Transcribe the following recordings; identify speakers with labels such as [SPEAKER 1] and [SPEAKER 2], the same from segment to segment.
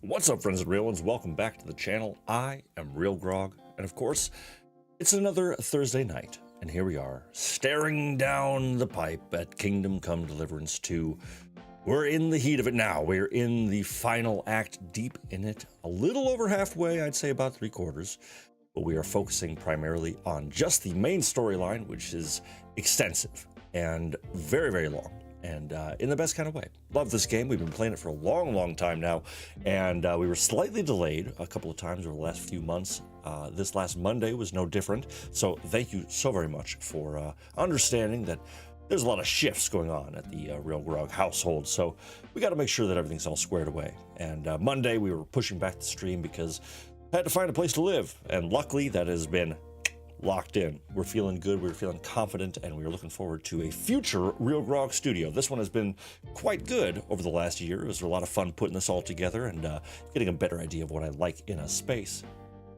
[SPEAKER 1] What's up, friends and real ones? Welcome back to the channel. I am RealGrogg, and of course, it's another Thursday night, and here we are, staring down the pipe at Kingdom Come Deliverance 2. We're in the heat of it now. We're in the final act, deep in it, a little over halfway, I'd say about 3/4, but we are focusing primarily on just the main storyline, which is extensive and very, very long. And in the best kind of way. Love this game. We've been playing it for a long time now, and we were slightly delayed a couple of times over the last few months. This last Monday was no different, so thank you so very much for understanding that there's a lot of shifts going on at the RealGrogg household, so we got to make sure that everything's all squared away. And Monday we were pushing back the stream because I had to find a place to live, and luckily that has been locked in. We're feeling good, we're feeling confident, and we're looking forward to a future RealGrogg studio. This one has been quite good over the last year. It was a lot of fun putting this all together and getting a better idea of what I like in a space.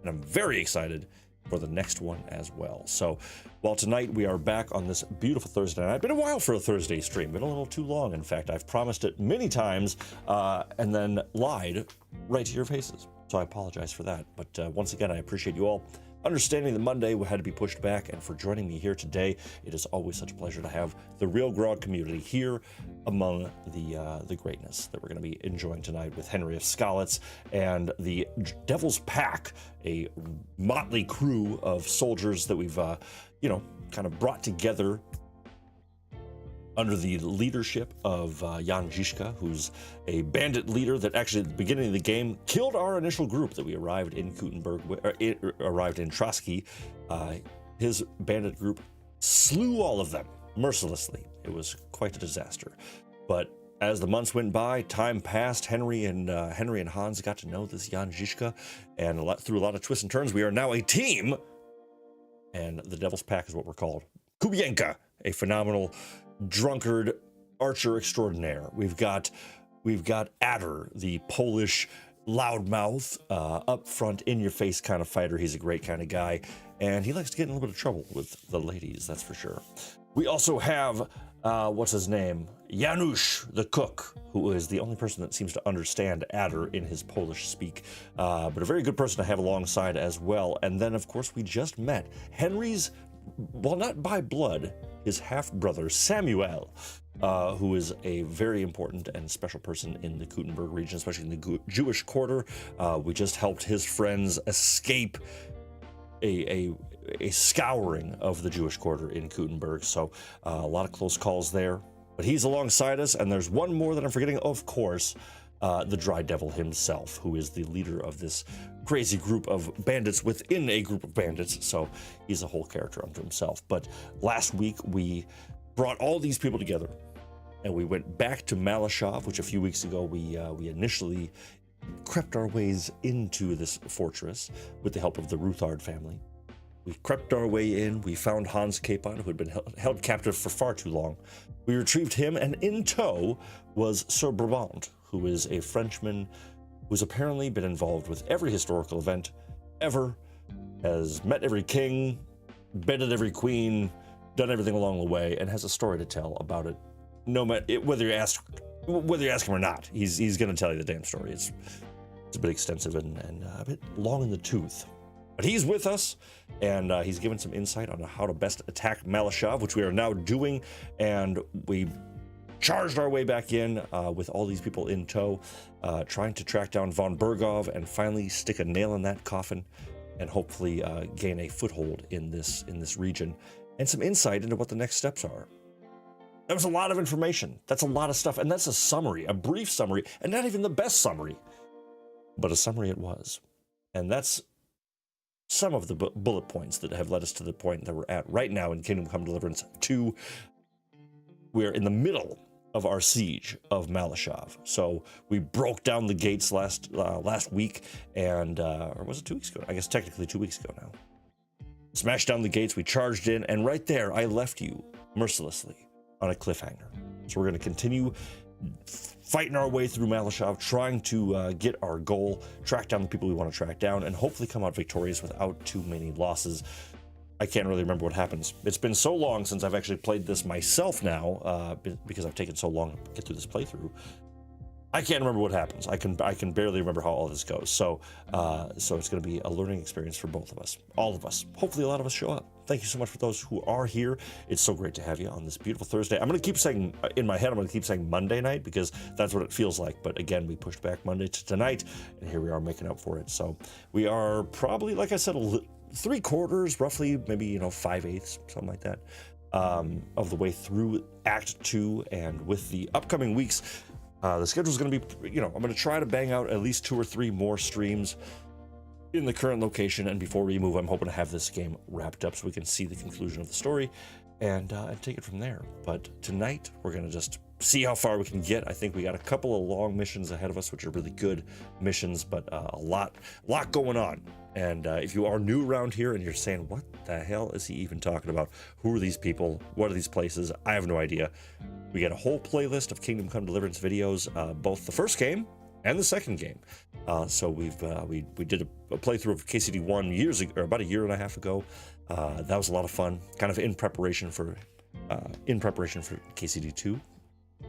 [SPEAKER 1] And I'm very excited for the next one as well. So, while tonight we are back on this beautiful Thursday night, been a while for a Thursday stream, been a little too long. In fact, I've promised it many times and then lied right to your faces. So I apologize for that. But once again, I appreciate you all understanding that Monday had to be pushed back, and for joining me here today. It is always such a pleasure to have the RealGrogg community here among the greatness that we're going to be enjoying tonight with Henry of Skalitz and the Devil's Pack, a motley crew of soldiers that we've kind of brought together under the leadership of Jan Žižka, who's a bandit leader that actually at the beginning of the game killed our initial group that we arrived in arrived in Trotsky. His bandit group slew all of them mercilessly. It was quite a disaster. But as the months went by, time passed. Henry and Hans got to know this Jan Žižka, and through a lot of twists and turns, we are now a team. And the Devil's Pack is what we're called. Kubienka, a phenomenal drunkard archer extraordinaire. We've got Adder, the Polish loudmouth, up front, in your face kind of fighter. He's a great kind of guy, and he likes to get in a little bit of trouble with the ladies, that's for sure. We also have what's his name, Janusz the cook, who is the only person that seems to understand Adder in his Polish speak, but a very good person to have alongside as well. And then of course we just met Henry's, well, not by blood, his half-brother, Samuel, who is a very important and special person in the Kuttenberg region, especially in the Jewish quarter. We just helped his friends escape a scouring of the Jewish quarter in Kuttenberg, so a lot of close calls there. But he's alongside us, and there's one more that I'm forgetting, of course, the Dry Devil himself, who is the leader of this crazy group of bandits within a group of bandits, so he's a whole character unto himself. But last week we brought all these people together, and we went back to Maleshov, which a few weeks ago we initially crept our ways into this fortress with the help of the Ruthard family. We crept our way in, we found Hans Capon, who had been held captive for far too long. We retrieved him, and in tow was Sir Brabant, who is a Frenchman who's apparently been involved with every historical event ever, has met every king, bedded every queen, done everything along the way, and has a story to tell about it. No matter whether you ask him or not, he's going to tell you the damn story. It's a bit extensive and a bit long in the tooth. But he's with us, and he's given some insight on how to best attack Maleshov, which we are now doing, and we charged our way back in with all these people in tow, trying to track down von Bergov and finally stick a nail in that coffin and hopefully gain a foothold in this region and some insight into what the next steps are. That was a lot of information. That's a lot of stuff, and that's a summary, a brief summary, and not even the best summary, but a summary it was. And that's some of the bullet points that have led us to the point that we're at right now in Kingdom Come Deliverance 2. We're in the middle of our siege of Maleshov. So we broke down the gates last week, and or was it 2 weeks ago? I guess technically 2 weeks ago now. Smashed down the gates, we charged in, and right there I left you mercilessly on a cliffhanger. So we're going to continue fighting our way through Maleshov, trying to get our goal, track down the people we want to track down, and hopefully come out victorious without too many losses. I can't really remember what happens. It's been so long since I've actually played this myself now, because I've taken so long to get through this playthrough. I can't remember what happens. I can barely remember how all this goes. So so it's going to be a learning experience for both of us, all of us. Hopefully a lot of us show up. Thank you so much for those who are here. It's so great to have you on this beautiful Thursday. I'm going to keep saying, in my head, I'm going to keep saying Monday night because that's what it feels like. But again, we pushed back Monday to tonight, and here we are making up for it. So we are probably, like I said, 3/4, roughly, maybe, 5/8, something like that, of the way through Act 2. And with the upcoming weeks, the schedule is going to be, I'm going to try to bang out at least 2 or 3 more streams in the current location. And before we move, I'm hoping to have this game wrapped up so we can see the conclusion of the story and take it from there. But tonight, we're going to just see how far we can get. I think we got a couple of long missions ahead of us, which are really good missions, but a lot going on. And if you are new around here and you're saying, what the hell is he even talking about? Who are these people? What are these places? I have no idea. We got a whole playlist of Kingdom Come Deliverance videos, both the first game and the second game. So we did a playthrough of KCD 1 years ago, or about a year and a half ago. That was a lot of fun, kind of in preparation for KCD 2.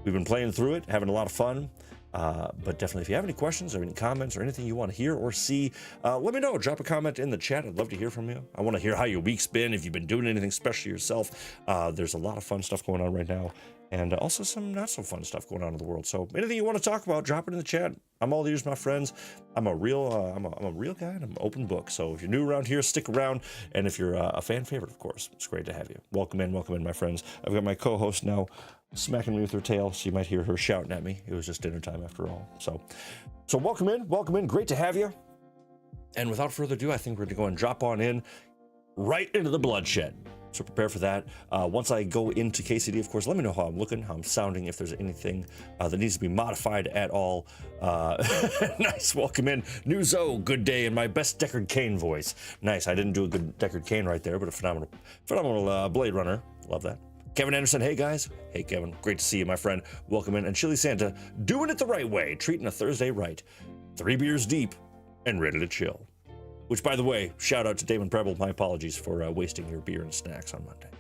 [SPEAKER 1] We've been playing through it, having a lot of fun. But definitely, if you have any questions or any comments or anything you want to hear or see, let me know. Drop a comment in the chat. I'd love to hear from you. I want to hear how your week's been, if you've been doing anything special yourself. There's a lot of fun stuff going on right now, and also some not so fun stuff going on in the world. So anything you want to talk about, drop it in the chat. I'm all ears, my friends. I'm a real guy, and I'm an open book. So if you're new around here, stick around. And if you're a fan favorite, of course, it's great to have you. Welcome in, my friends. I've got my co-host now smacking me with her tail, so you might hear her shouting at me. It was just dinner time after all. So welcome in. Great to have you. And without further ado, I think we're going to go and drop on in right into the bloodshed. So prepare for that. Once I go into KCD, of course, let me know how I'm looking, how I'm sounding, if there's anything that needs to be modified at all. Nice. Welcome in. Nuzo, good day in my best Deckard Cain voice. Nice. I didn't do a good Deckard Cain right there, but a phenomenal Blade Runner. Love that. Kevin Anderson, hey guys. Hey Kevin, great to see you, my friend. Welcome in. And Chili Santa, doing it the right way, treating a Thursday right. 3 beers deep and ready to chill. Which, by the way, shout out to Damon Preble. My apologies for wasting your beer and snacks on Monday.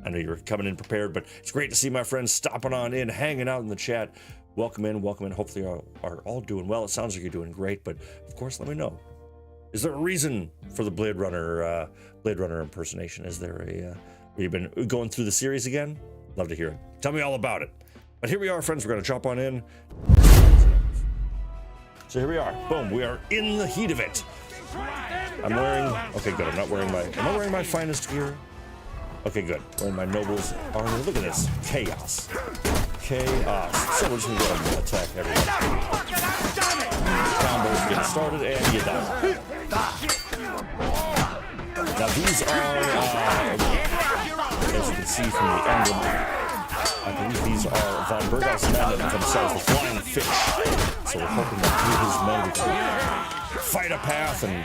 [SPEAKER 1] I know you were coming in prepared, but it's great to see my friends stopping on in, hanging out in the chat. Welcome in. Hopefully you are all doing well. It sounds like you're doing great, but of course, let me know. Is there a reason for the Blade Runner impersonation? Is there a... You've been going through the series again? Love to hear it. Tell me all about it. But here we are, friends. We're going to jump on in. So here we are. Boom. We are in the heat of it. I'm wearing... Okay, good. Am I wearing my finest gear? Okay, good. Wearing my Noble's armor. Look at this. Chaos. So we're just going to go and attack everyone. Combos get started, and you die. Now, these are... as you can see from the emblem, I believe these are Von Berghoff's men and themselves, the Flying Fish. So we're hoping that through his men we can fight a path and...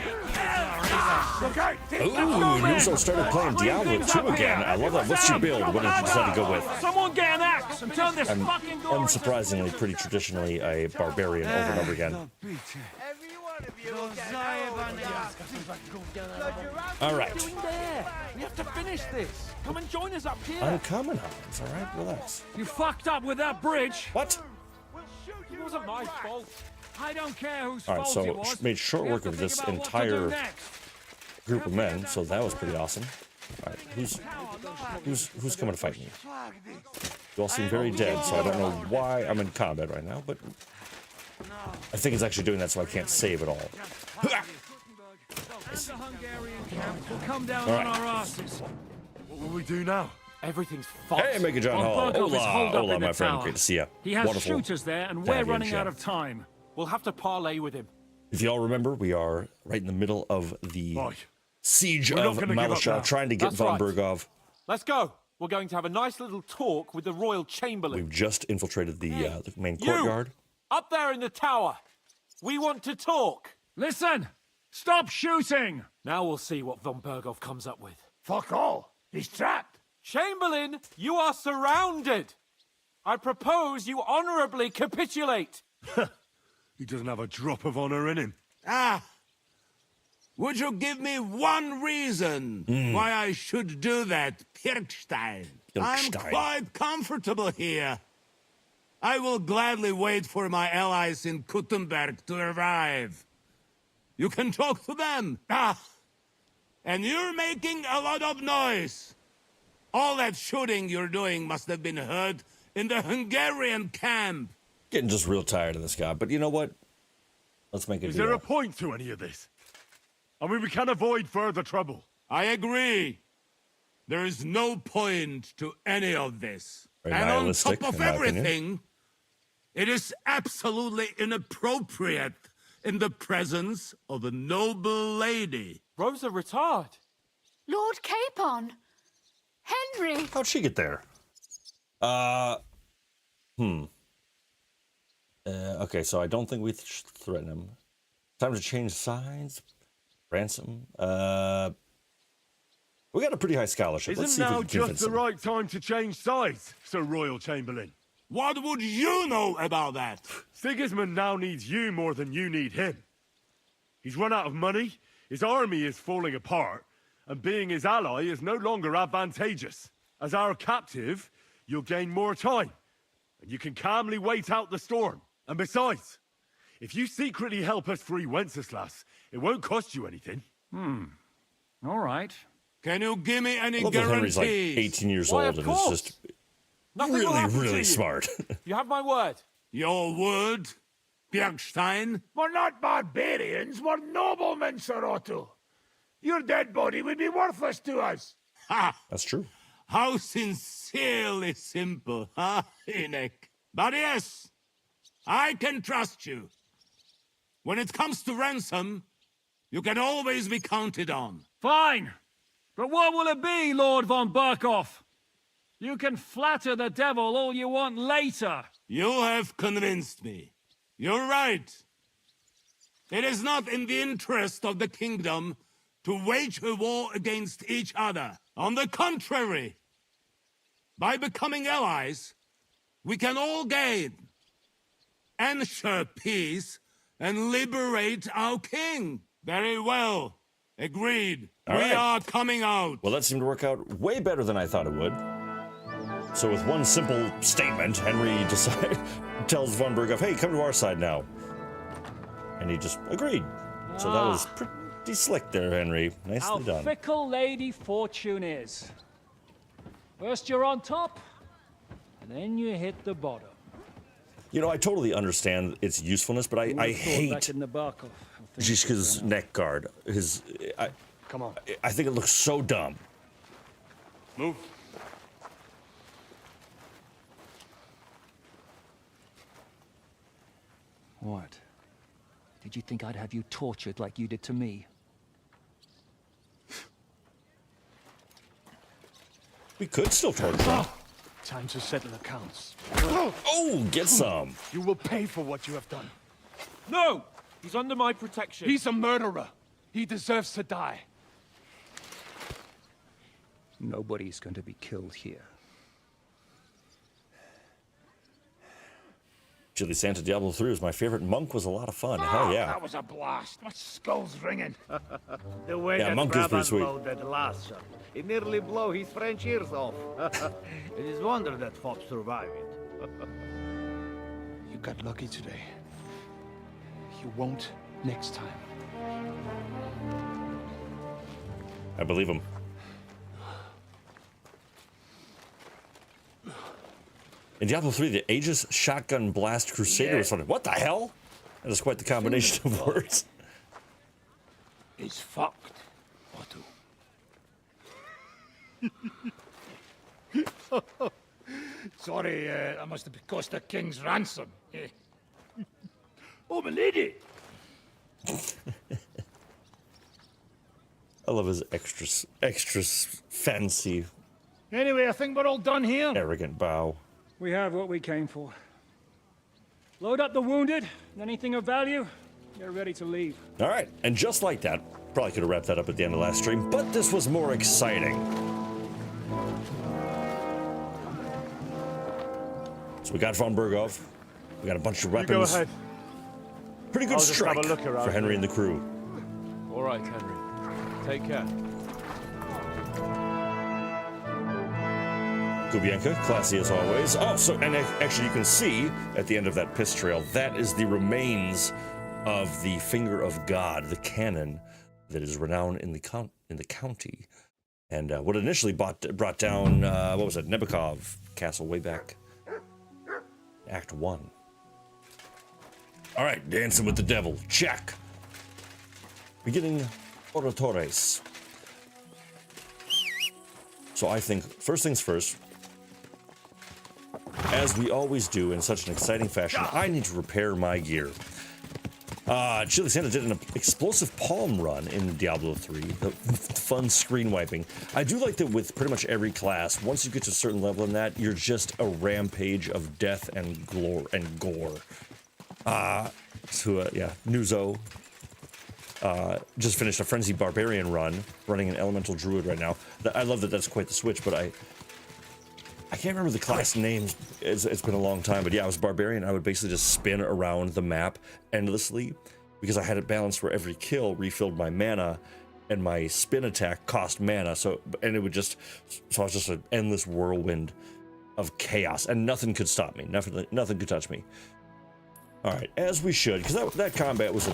[SPEAKER 1] Ooh, Nuzo started playing Diablo 2 again. I love that. What's your build? What did you decide to go with?
[SPEAKER 2] Someone get an axe and turn this fucking door.
[SPEAKER 1] Unsurprisingly, pretty traditionally a barbarian over and over again. All right.
[SPEAKER 2] We have to finish this. Come and join us up here.
[SPEAKER 1] I'm coming, Hans. All right, relax.
[SPEAKER 2] You fucked up with that bridge.
[SPEAKER 1] What?
[SPEAKER 2] It wasn't my fault. I don't care whose
[SPEAKER 1] fault
[SPEAKER 2] it was.
[SPEAKER 1] So made short work of this entire group of men, so that was pretty awesome. All right, who's coming to fight me? You all seem very dead, so I don't know why I'm in combat right now, but I think it's actually doing that so I can't save at all.
[SPEAKER 2] All right.
[SPEAKER 3] What will we do now?
[SPEAKER 2] Everything's fine.
[SPEAKER 1] Hey, Mega John Hall. Hola, my friend. Great to see you.
[SPEAKER 2] He has
[SPEAKER 1] Wonderful.
[SPEAKER 2] shooters there, and we're running out of time. We'll have to parley with him.
[SPEAKER 1] If you all remember, we are right in the middle of the siege of Maleshov, trying to get Von Berghoff.
[SPEAKER 2] Let's go. We're going to have a nice little talk with the Royal Chamberlain.
[SPEAKER 1] We've just infiltrated the main courtyard.
[SPEAKER 2] Up there in the tower. We want to talk. Listen. Stop shooting. Now we'll see what Von Berghoff comes up with.
[SPEAKER 3] Fuck all. He's trapped.
[SPEAKER 2] Chamberlain, you are surrounded. I propose you honorably capitulate.
[SPEAKER 3] He doesn't have a drop of honor in him.
[SPEAKER 4] Would you give me one reason why I should do that, Pirkstein? I'm quite comfortable here. I will gladly wait for my allies in Kuttenberg to arrive. You can talk to them. Ah! And you're making a lot of noise. All that shooting you're doing must have been heard in the Hungarian camp.
[SPEAKER 1] Getting just real tired of this guy, but you know what? Let's make a
[SPEAKER 3] Is
[SPEAKER 1] deal.
[SPEAKER 3] there a point to any of this? I mean, we can avoid further trouble.
[SPEAKER 4] I agree. There is no point to any of this.
[SPEAKER 1] Very
[SPEAKER 4] and on
[SPEAKER 1] nihilistic,
[SPEAKER 4] top of
[SPEAKER 1] in my opinion.
[SPEAKER 4] everything, it is absolutely inappropriate in the presence of a noble lady.
[SPEAKER 2] Rosa Retard.
[SPEAKER 5] Lord Capon! Henry!
[SPEAKER 1] How'd she get there? Okay, so I don't think we should threaten him. Time to change sides. Ransom. We got a pretty high scholarship. Let's see
[SPEAKER 3] Isn't
[SPEAKER 1] if we
[SPEAKER 3] now
[SPEAKER 1] can
[SPEAKER 3] just
[SPEAKER 1] convince
[SPEAKER 3] the
[SPEAKER 1] him.
[SPEAKER 3] right time to change sides, Sir Royal Chamberlain?
[SPEAKER 4] What would you know about that?
[SPEAKER 3] Sigismund now needs you more than you need him. He's run out of money, his army is falling apart, and being his ally is no longer advantageous. As our captive, you'll gain more time, and you can calmly wait out the storm. And besides, if you secretly help us free Wenceslas, it won't cost you anything.
[SPEAKER 2] All right.
[SPEAKER 4] Can you give me any
[SPEAKER 1] I love that Henry's like
[SPEAKER 4] guarantees?
[SPEAKER 1] 18 years
[SPEAKER 2] Why,
[SPEAKER 1] old
[SPEAKER 2] of
[SPEAKER 1] and is
[SPEAKER 2] course.
[SPEAKER 1] just
[SPEAKER 2] Nothing will
[SPEAKER 1] really,
[SPEAKER 2] happen to
[SPEAKER 1] really
[SPEAKER 2] you.
[SPEAKER 1] smart.
[SPEAKER 2] You have my word.
[SPEAKER 4] Your word, Bjergstein?
[SPEAKER 6] We're not barbarians, we're noblemen, Sir Otto. Your dead body would be worthless to us.
[SPEAKER 4] Ha!
[SPEAKER 1] That's true.
[SPEAKER 4] How sincerely simple, huh, Enoch? But yes, I can trust you. When it comes to ransom, you can always be counted on.
[SPEAKER 2] Fine. But what will it be, Lord von Berkhoff? You can flatter the devil all you want later.
[SPEAKER 4] You have convinced me. You're right. It is not in the interest of the kingdom to wage a war against each other. On the contrary, by becoming allies, we can all gain, ensure peace, and liberate our king. Very well. Agreed.
[SPEAKER 1] All
[SPEAKER 4] We
[SPEAKER 1] right.
[SPEAKER 4] are coming out.
[SPEAKER 1] Well, that seemed to work out way better than I thought it would. So with one simple statement, Henry tells von Berghoff, hey, come to our side now. And he just agreed. So that was pretty slick there, Henry.
[SPEAKER 2] How
[SPEAKER 1] Nicely done.
[SPEAKER 2] fickle Lady Fortune is. First you're on top, and then you hit the bottom.
[SPEAKER 1] You know, I totally understand its usefulness, but I
[SPEAKER 2] Back
[SPEAKER 1] hate
[SPEAKER 2] in the Berkhoff.
[SPEAKER 1] Zizka's neck guard.
[SPEAKER 3] Come on.
[SPEAKER 1] I think it looks so dumb.
[SPEAKER 3] Move.
[SPEAKER 7] What? Did you think I'd have you tortured like you did to me?
[SPEAKER 1] We could still torture him.
[SPEAKER 6] Time to settle accounts.
[SPEAKER 1] Oh, get some.
[SPEAKER 6] You will pay for what you have done.
[SPEAKER 2] No! He's under my protection.
[SPEAKER 6] He's a murderer. He deserves to die.
[SPEAKER 7] Nobody's going to be killed here.
[SPEAKER 1] Chili Santa Diablo 3 was my favorite. Monk was a lot of fun. Hell yeah.
[SPEAKER 6] That was a blast. My skull's ringing. The way
[SPEAKER 1] Yeah,
[SPEAKER 6] that
[SPEAKER 1] Monk is pretty
[SPEAKER 6] Brabant
[SPEAKER 1] sweet.
[SPEAKER 6] blowed that last shot, it nearly blow his French ears off. It is wonder that fop survived it. You got lucky today. You won't next time.
[SPEAKER 1] I believe him. In Diablo 3, the Aegis Shotgun Blast Crusader was funny. What the hell? That is quite the combination of words.
[SPEAKER 6] It's fucked, Otto. Sorry, I must have cost the king's ransom. Oh, my lady!
[SPEAKER 1] I love his extra fancy,
[SPEAKER 6] Anyway, I think we're all done here.
[SPEAKER 1] arrogant bow.
[SPEAKER 2] We have what we came for. Load up the wounded, and anything of value, get ready to leave.
[SPEAKER 1] All right, and just like that, probably could have wrapped that up at the end of last stream, but this was more exciting. So we got von Berghoff. We got a bunch of
[SPEAKER 3] You go
[SPEAKER 1] weapons.
[SPEAKER 3] ahead.
[SPEAKER 1] Pretty good
[SPEAKER 3] I'll just have
[SPEAKER 1] strike
[SPEAKER 3] a look around
[SPEAKER 1] for Henry
[SPEAKER 3] here.
[SPEAKER 1] and the crew.
[SPEAKER 2] All right, Henry. Take care.
[SPEAKER 1] Kubienka, classy as always. Oh, so, and actually you can see at the end of that piss trail, that is the remains of the Finger of God, the cannon that is renowned in the county. And what initially brought down, what was it, Nebukov Castle way back, Act 1. All right, dancing with the devil, check. Beginning oratores. So I think, first things first, as we always do in such an exciting fashion, I need to repair my gear. Chili Santa did an explosive palm run in Diablo 3, the fun screen wiping. I do like that with pretty much every class, once you get to a certain level in that, you're just a rampage of death and gore. Yeah, Nuzo just finished a Frenzied Barbarian run, running an Elemental Druid right now. I love that that's quite the switch, but I can't remember the class names. It's been a long time, but yeah, I was Barbarian. I would basically just spin around the map endlessly because I had it balanced where every kill refilled my mana and my spin attack cost mana. So I was just an endless whirlwind of chaos and nothing could stop me. Nothing could touch me. All right, as we should, because that combat was a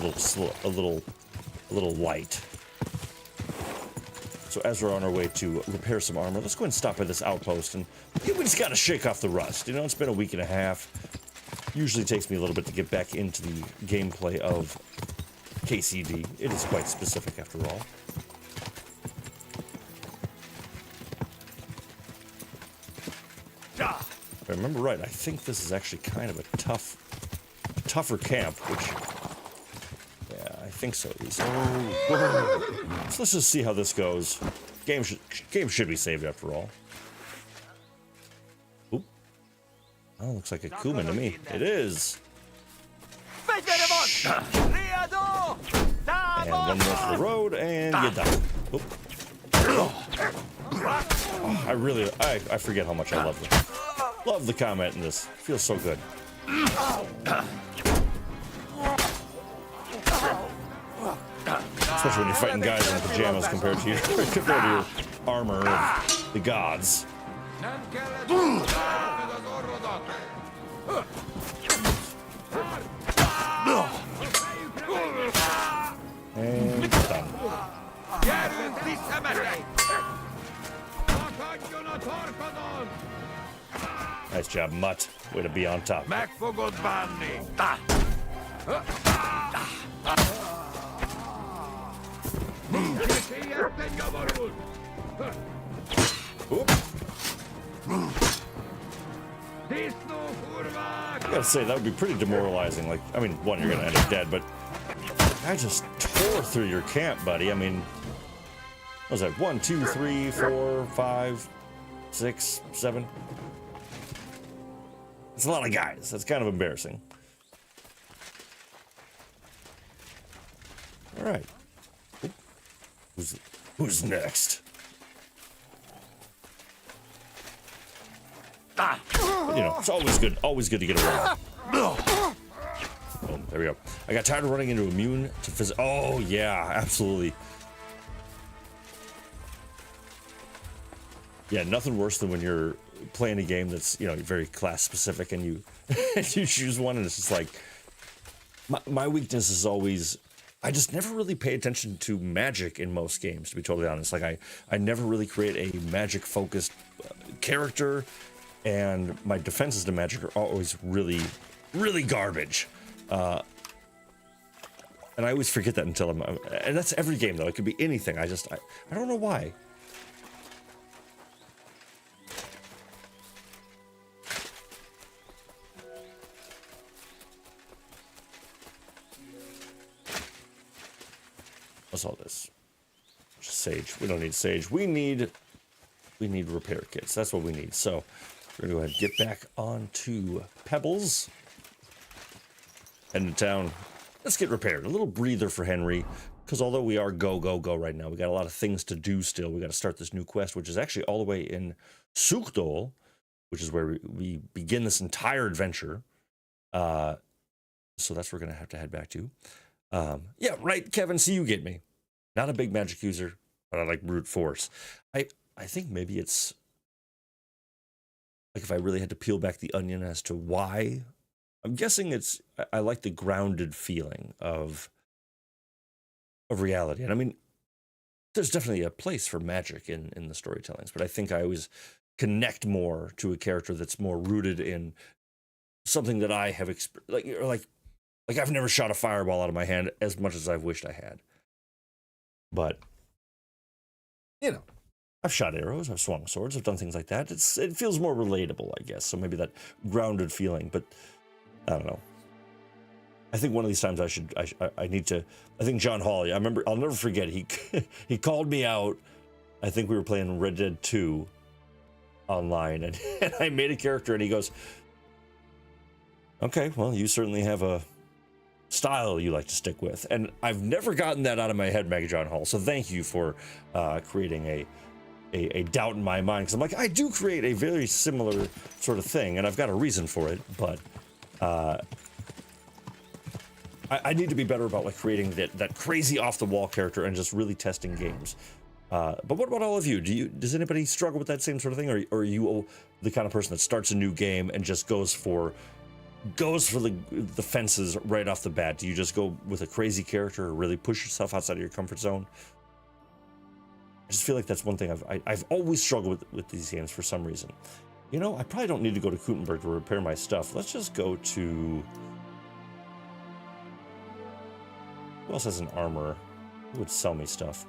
[SPEAKER 1] little light. So as we're on our way to repair some armor, let's go and stop by this outpost, and we just gotta shake off the rust. You know, it's been a week and a half. Usually takes me a little bit to get back into the gameplay of KCD. It is quite specific after all. If I remember right, I think this is actually kind of a tougher camp, which, yeah, I think so at least. So let's just see how this goes. Game should be saved after all. Oop. Oh, looks like a Kuman to me. It is. And one more for the road, and you're done. Oop. Oh, I forget how much I love the combat in this. It feels so good. Especially when you're fighting guys in pajamas compared to your armor of the gods. And done. Nice job, Mutt. Way to be on top. Oop. I gotta say, that would be pretty demoralizing. Like, I mean, one, you're gonna end up dead, but I just tore through your camp, buddy. I mean, what was that? 1, 2, 3, 4, 5, 6, 7. It's a lot of guys. That's kind of embarrassing. All right. Who's next? You know, it's always good to get around. Oh, there we go. I got tired of running into immune to physical. Oh yeah, absolutely. Yeah, nothing worse than when you're playing a game that's, you know, very class specific and you you choose one and it's just like my weakness is always I just never really pay attention to magic in most games, to be totally honest. Like I never really create a magic focused character, and my defenses to magic are always really garbage. And I always forget that until and that's every game though. It could be anything. I don't know why. What's all this? Just sage. We don't need sage. We need repair kits. That's what we need. So we're gonna go ahead and get back onto Pebbles. Heading to town. Let's get repaired. A little breather for Henry, because although we are go right now, we got a lot of things to do still. We got to start this new quest, which is actually all the way in Sukdol, which is where we begin this entire adventure. So that's where we're gonna have to head back to. Yeah, right, Kevin. See, you get me. Not a big magic user, but I like brute force. I think maybe it's I really had to peel back the onion as to why, I'm guessing I like the grounded feeling of reality. And I mean, there's definitely a place for magic in the storytellings, but I think I always connect more to a character that's more rooted in something that I have like I've never shot a fireball out of my hand as much as I've wished I had. But you know, I've shot arrows, I've swung swords, I've done things like that. It feels more relatable, I guess. So maybe that grounded feeling, but I don't know. I think one of these times I need to. I think John Hall. I remember. I'll never forget. He called me out. I think we were playing Red Dead 2 online, and I made a character, and he goes, "Okay, well, you certainly have a style you like to stick with." And I've never gotten that out of my head, Meg John Hall. So thank you for creating a doubt in my mind, because I'm like, I do create a very similar sort of thing, and I've got a reason for it, but. I need to be better about like creating that crazy off the wall character and just really testing games. But what about all of you? Does anybody struggle with that same sort of thing, or are you the kind of person that starts a new game and just goes for the fences right off the bat? Do you just go with a crazy character or really push yourself outside of your comfort zone? I just feel like that's one thing I've always struggled with these games for some reason. You know, I probably don't need to go to Kutenberg to repair my stuff. Let's just go to. Who else has an armor? Who would sell me stuff?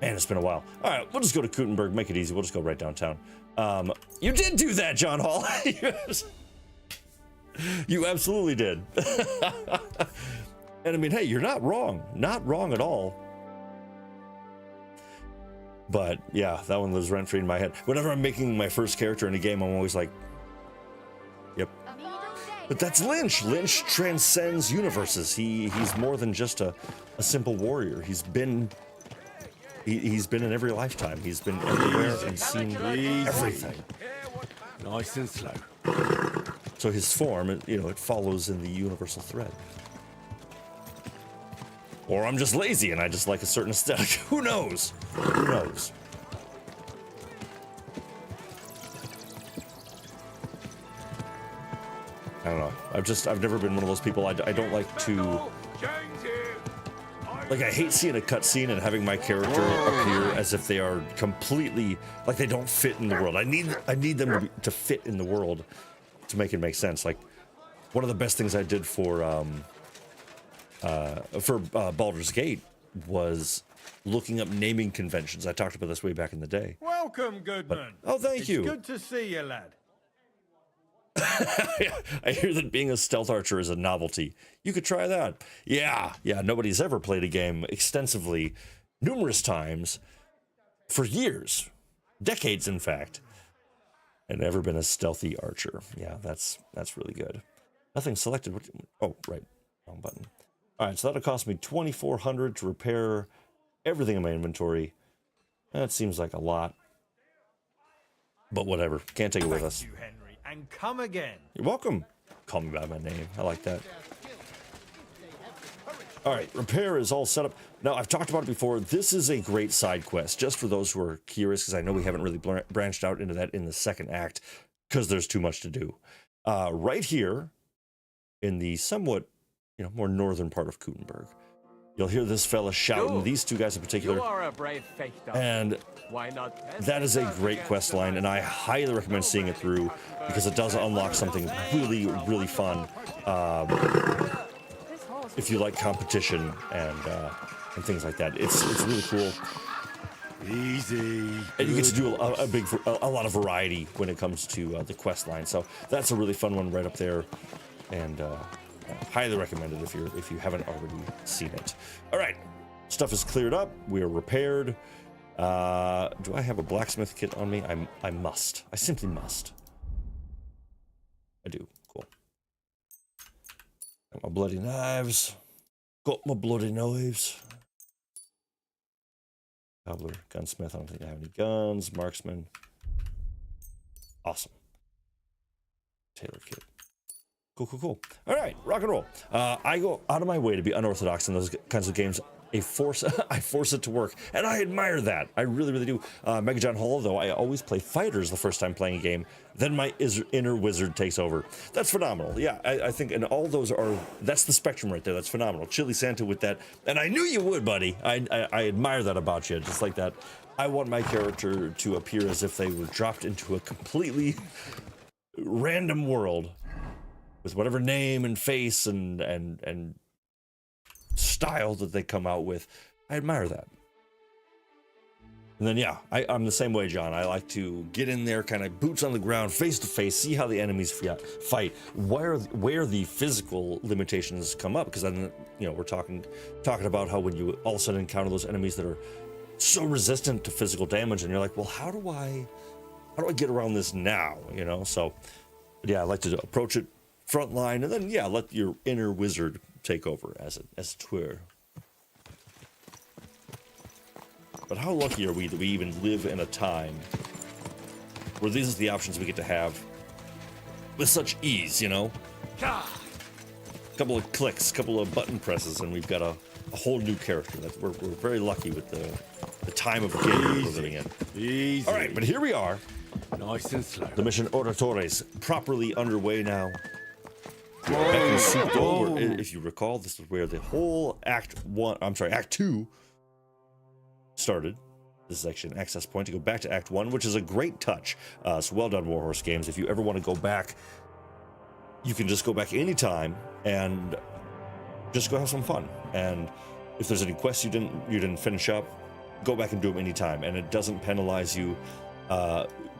[SPEAKER 1] Man, it's been a while. All right, we'll just go to Kutenberg, make it easy. We'll just go right downtown. You did do that, John Hall. You absolutely did. And I mean, hey, you're not wrong. Not wrong at all. But yeah, that one lives rent-free in my head. Whenever I'm making my first character in a game, I'm always like, yep. But that's Lynch. Lynch transcends universes. He's more than just a simple warrior. He's been in every lifetime. He's been everywhere and seen everything.
[SPEAKER 3] Nice and slow.
[SPEAKER 1] So his form, it follows in the universal thread. Or I'm just lazy and I just like a certain aesthetic. Who knows? Who knows? I don't know. I've never been one of those people. I don't like to. Like, I hate seeing a cutscene and having my character appear as if they are completely, like, they don't fit in the world. I need them to fit in the world to make it make sense. Like, one of the best things I did for Baldur's Gate was looking up naming conventions. I talked about this way back in the day.
[SPEAKER 3] Welcome, Goodman.
[SPEAKER 1] Oh, thank you.
[SPEAKER 3] It's good to see you, lad.
[SPEAKER 1] I hear that being a stealth archer is a novelty. You could try that. Yeah, nobody's ever played a game extensively, numerous times, for years, decades in fact, and never been a stealthy archer. Yeah, that's really good. Nothing selected. Oh, right, wrong button. All right, so that'll cost me 2,400 to repair everything in my inventory. That seems like a lot, but whatever. Can't take it with us.
[SPEAKER 6] Thank you, Henry, and come again.
[SPEAKER 1] You're welcome. Call me by my name. I like that. All right, repair is all set up. Now, I've talked about it before. This is a great side quest, just for those who are curious, because I know we haven't really branched out into that in the second act, because there's too much to do. Right here, in the somewhat, more northern part of Kutenberg, you'll hear this fella shouting, these two guys in particular.
[SPEAKER 8] You are a brave fighter.
[SPEAKER 1] And
[SPEAKER 8] why not?
[SPEAKER 1] that is a great quest line, and I highly recommend seeing it through, because it does unlock something really, really fun. If you like competition and things like that, it's really cool.
[SPEAKER 3] Easy.
[SPEAKER 1] And you get to do a lot of variety when it comes to the quest line. So that's a really fun one right up there, and highly recommend it if you haven't already seen it. All right, stuff is cleared up. We are repaired. Do I have a blacksmith kit on me? I must. I simply must. I do. Cool. Got my bloody knives. Got my bloody knives. Cobbler, gunsmith. I don't think I have any guns. Marksman. Awesome. Tailor kit. Cool. All right, rock and roll. I go out of my way to be unorthodox in those kinds of games I force it to work, and I admire that. I really, really do. Mega John Hall, though, I always play fighters the first time playing a game. Then my inner wizard takes over. That's phenomenal. Yeah, I think, and all those are, that's the spectrum right there. That's phenomenal. Chili Santa with that, and I knew you would, buddy. I admire that about you, just like that. I want my character to appear as if they were dropped into a completely random world with whatever name and face and style that they come out with. I admire that. And then yeah, I'm the same way, John. I like to get in there, kind of boots on the ground, face to face, see how the enemies fight, where the physical limitations come up, because then, you know, we're talking about how when you all of a sudden encounter those enemies that are so resistant to physical damage, and you're like, well, how do I get around this now, you know? So yeah, I like to approach it front line, and then yeah, let your inner wizard take over as it were. But how lucky are we that we even live in a time where these are the options we get to have with such ease, you know? A couple of clicks, a couple of button presses, and we've got a whole new character. We're very lucky with the time of game we're living in.
[SPEAKER 3] Easy.
[SPEAKER 1] All right, but here we are.
[SPEAKER 3] Nice and slow.
[SPEAKER 1] The mission Oratores properly underway now. Back in Sudo, where, if you recall, this is where the whole Act 2 started. This is actually an access point to go back to Act 1, which is a great touch. So well done, Warhorse Games. If you ever want to go back, you can just go back anytime and just go have some fun. And if there's any quests you didn't finish up, go back and do them anytime. And it doesn't penalize you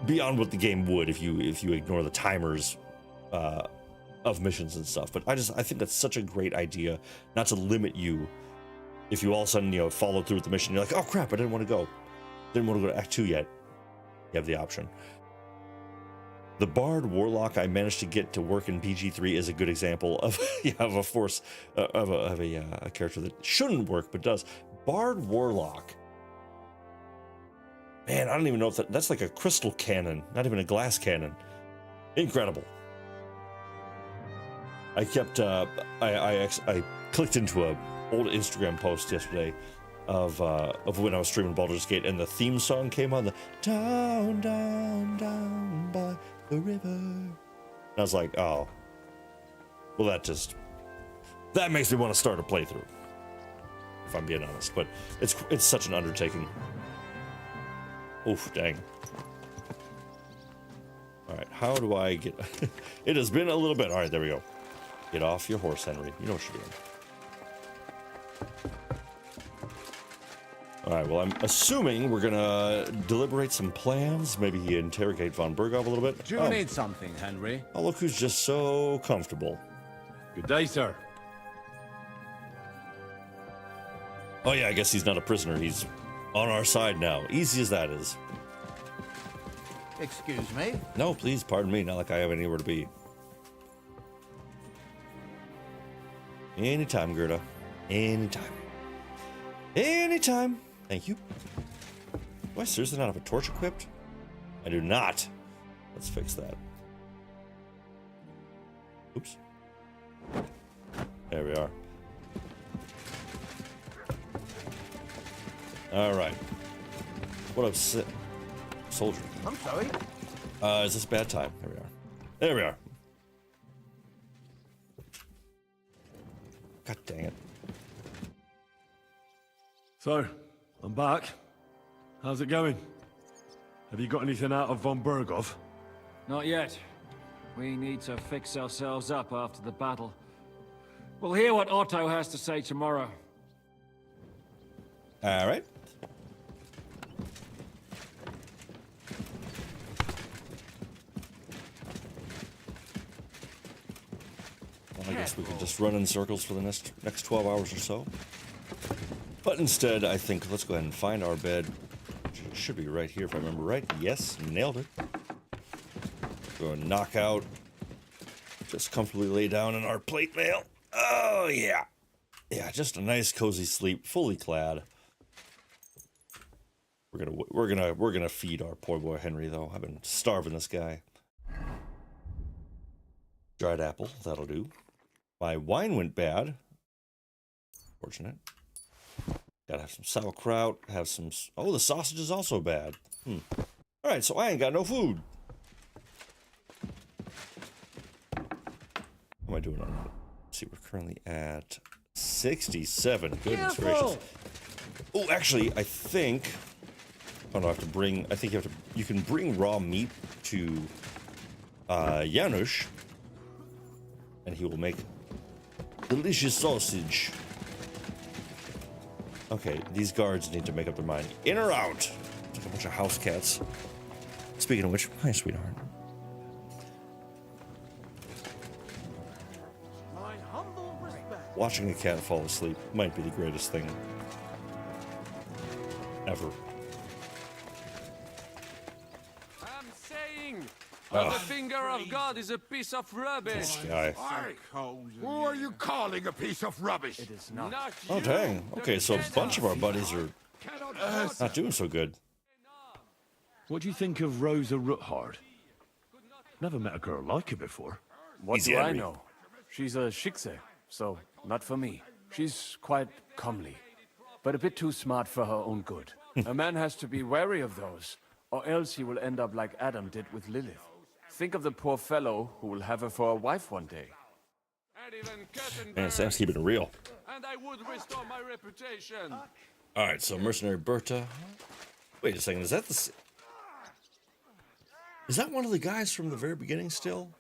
[SPEAKER 1] beyond what the game would if you ignore the timers of missions and stuff. But I think that's such a great idea, not to limit you. If you all of a sudden, you know, follow through with the mission, you're like, oh crap, I didn't want to go to Act 2 yet. You have the option. The Bard Warlock I managed to get to work in BG3 is a good example of of a force of a character that shouldn't work but does. Bard Warlock. Man, I don't even know if that's like a crystal cannon, not even a glass cannon. Incredible. I kept I clicked into a old Instagram post yesterday of when I was streaming Baldur's Gate, and the theme song came on, the down, down, down by the river. And I was like, oh, well, that makes me want to start a playthrough, if I'm being honest. But it's such an undertaking. Oof, dang. All right, how do I get? It has been a little bit. All right, there we go. Get off your horse, Henry. You know what you're doing. All right, well, I'm assuming we're gonna deliberate some plans, maybe interrogate von Bergov a little bit.
[SPEAKER 8] Do you need something, Henry?
[SPEAKER 1] Oh, look who's just so comfortable.
[SPEAKER 3] Good day, sir.
[SPEAKER 1] Oh yeah, I guess he's not a prisoner. He's on our side now. Easy as that is.
[SPEAKER 6] Excuse me?
[SPEAKER 1] No, please, pardon me. Not like I have anywhere to be. Anytime, Gerda. Anytime. Anytime. Thank you. Do I seriously not have a torch equipped? I do not. Let's fix that. Oops. There we are. All right. What up, soldier?
[SPEAKER 6] I'm sorry.
[SPEAKER 1] Is this a bad time? There we are. There we are. God dang it.
[SPEAKER 3] So, I'm back. How's it going? Have you got anything out of von Bergov?
[SPEAKER 2] Not yet. We need to fix ourselves up after the battle. We'll hear what Otto has to say tomorrow.
[SPEAKER 1] All right. Well, I guess we could just run in circles for the next 12 hours or so. But instead, I think let's go ahead and find our bed. It should be right here if I remember right. Yes, nailed it. Go and knock out. Just comfortably lay down in our plate mail. Oh yeah. Yeah, just a nice cozy sleep, fully clad. We're gonna feed our poor boy Henry though. I've been starving this guy. Dried apple, that'll do. My wine went bad. Fortunate. Gotta have some sauerkraut, have some... Oh, the sausage is also bad. Alright, so I ain't got no food. What am I doing on that? Let's see, we're currently at 67. Goodness gracious. Oh, actually, I think... Oh, no, I have to bring... I think you have to... You can bring raw meat to Janusz, and he will make delicious sausage. Okay, these guards need to make up their mind. In or out? It's like a bunch of house cats. Speaking of which, hi, sweetheart.
[SPEAKER 6] My humble respect.
[SPEAKER 1] Watching a cat fall asleep might be the greatest thing ever.
[SPEAKER 8] I'm saying, the finger of God is a piece of rubbish.
[SPEAKER 1] This guy.
[SPEAKER 9] Who are you calling a piece of rubbish?
[SPEAKER 8] It is not.
[SPEAKER 1] Oh, dang. Okay, so a bunch of our buddies are not doing so good.
[SPEAKER 3] What do you think of Rosa Ruthard? Never met a girl like her before.
[SPEAKER 2] What
[SPEAKER 1] Easy,
[SPEAKER 2] do I
[SPEAKER 1] Henry.
[SPEAKER 2] know? She's a Schickse, so not for me. She's quite comely, but a bit too smart for her own good. A man has to be wary of those, or else he will end up like Adam did with Lilith. Think of the poor fellow who will have her for a wife one day.
[SPEAKER 1] Man, Sam's keeping it real.
[SPEAKER 8] And I would restore my reputation.
[SPEAKER 1] Alright, so Mercenary Berta. Wait a second, is that the... Is that one of the guys from the very beginning still?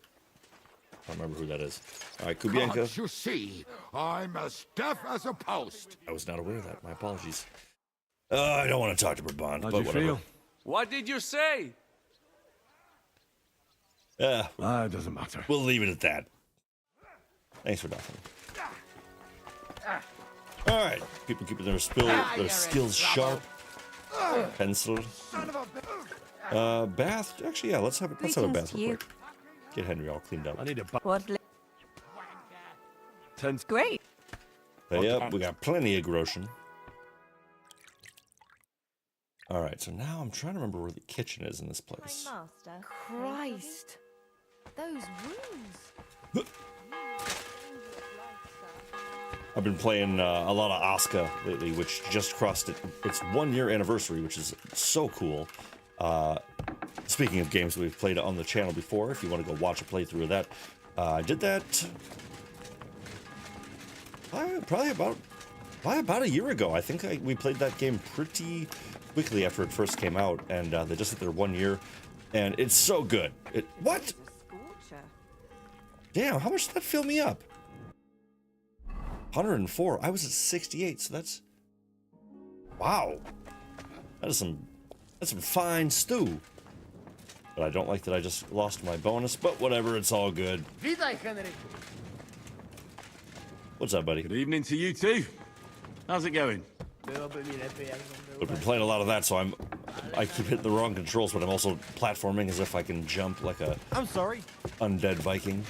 [SPEAKER 1] I don't remember who that is. Alright, Kubienka.
[SPEAKER 9] Can't you see? I'm as deaf as a post.
[SPEAKER 1] I was not aware of that. My apologies. I don't want to talk to Brabant, but
[SPEAKER 3] How'd you
[SPEAKER 1] whatever.
[SPEAKER 3] feel?
[SPEAKER 8] What did you say?
[SPEAKER 1] Yeah,
[SPEAKER 3] It doesn't matter.
[SPEAKER 1] we'll leave it at that. Thanks for nothing. Alright, people keeping their skills sharp. Pencil. Bath. Actually, yeah, let's have a bath real quick. Get Henry all cleaned up.
[SPEAKER 3] I need a
[SPEAKER 5] What?
[SPEAKER 3] tense.
[SPEAKER 5] Great.
[SPEAKER 1] Yep, we got plenty of groschen. Alright, so now I'm trying to remember where the kitchen is in this place.
[SPEAKER 5] Master. Christ. Those rooms.
[SPEAKER 1] I've been playing a lot of Asuka lately, which just crossed its 1-year anniversary, which is so cool. Speaking of games we've played on the channel before, if you want to go watch a playthrough of that, I did that probably about a year ago. I think we played that game pretty quickly after it first came out, and they just hit their 1 year, and it's so good. What? Damn, how much did that fill me up? 104. I was at 68, so that's... Wow. That's some fine stew. But I don't like that I just lost my bonus, but whatever, it's all good. What's up, buddy?
[SPEAKER 4] Good evening to you too. How's it going?
[SPEAKER 1] I've been playing a lot of that, so I keep hitting the wrong controls, but I'm also platforming as if I can jump like a...
[SPEAKER 6] I'm sorry.
[SPEAKER 1] Undead Viking.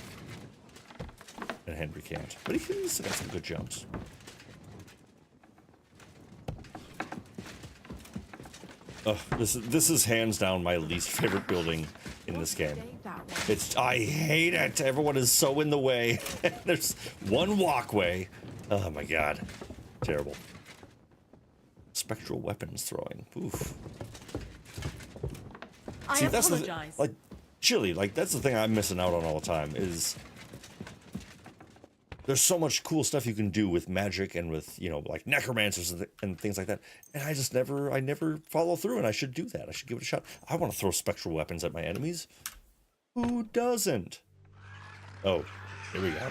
[SPEAKER 1] And Henry can't. But he's got some good jumps. This is hands down my least favorite building in this game. I hate it. Everyone is so in the way. There's one walkway. Oh my god. Terrible. Spectral weapons throwing. Oof.
[SPEAKER 5] I apologize.
[SPEAKER 1] Like, Chili, that's the thing I'm missing out on all the time is... There's so much cool stuff you can do with magic and with, like necromancers and things like that. And I never follow through, and I should do that. I should give it a shot. I want to throw spectral weapons at my enemies. Who doesn't? Oh, here we go.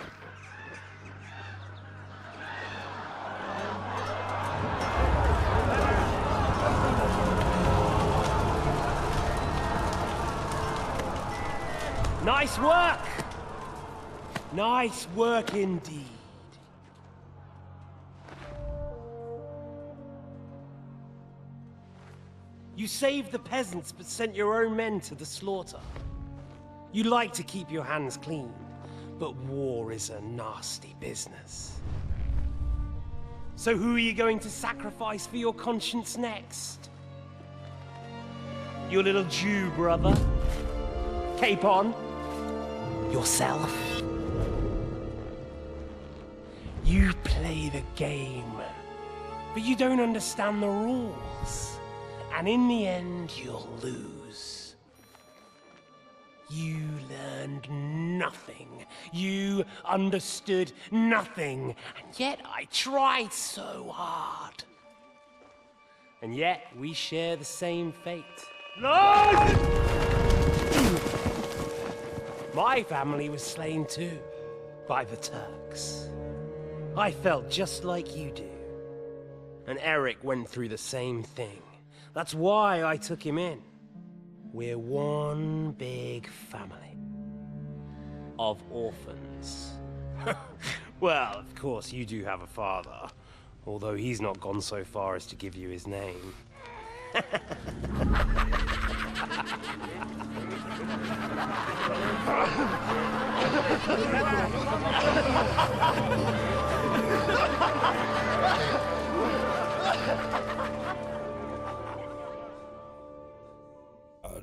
[SPEAKER 10] Nice work! Nice work indeed. You saved the peasants but sent your own men to the slaughter. You like to keep your hands clean, but war is a nasty business. So who are you going to sacrifice for your conscience next? Your little Jew brother? Capon? Yourself? You play the game, but you don't understand the rules. And in the end, you'll lose. You learned nothing. You understood nothing. And yet I tried so hard. And yet we share the same fate. My family was slain too, by the Turks. I felt just like you do. And Eric went through the same thing. That's why I took him in. We're one big family. Of orphans. Well, of course you do have a father. Although he's not gone so far as to give you his name.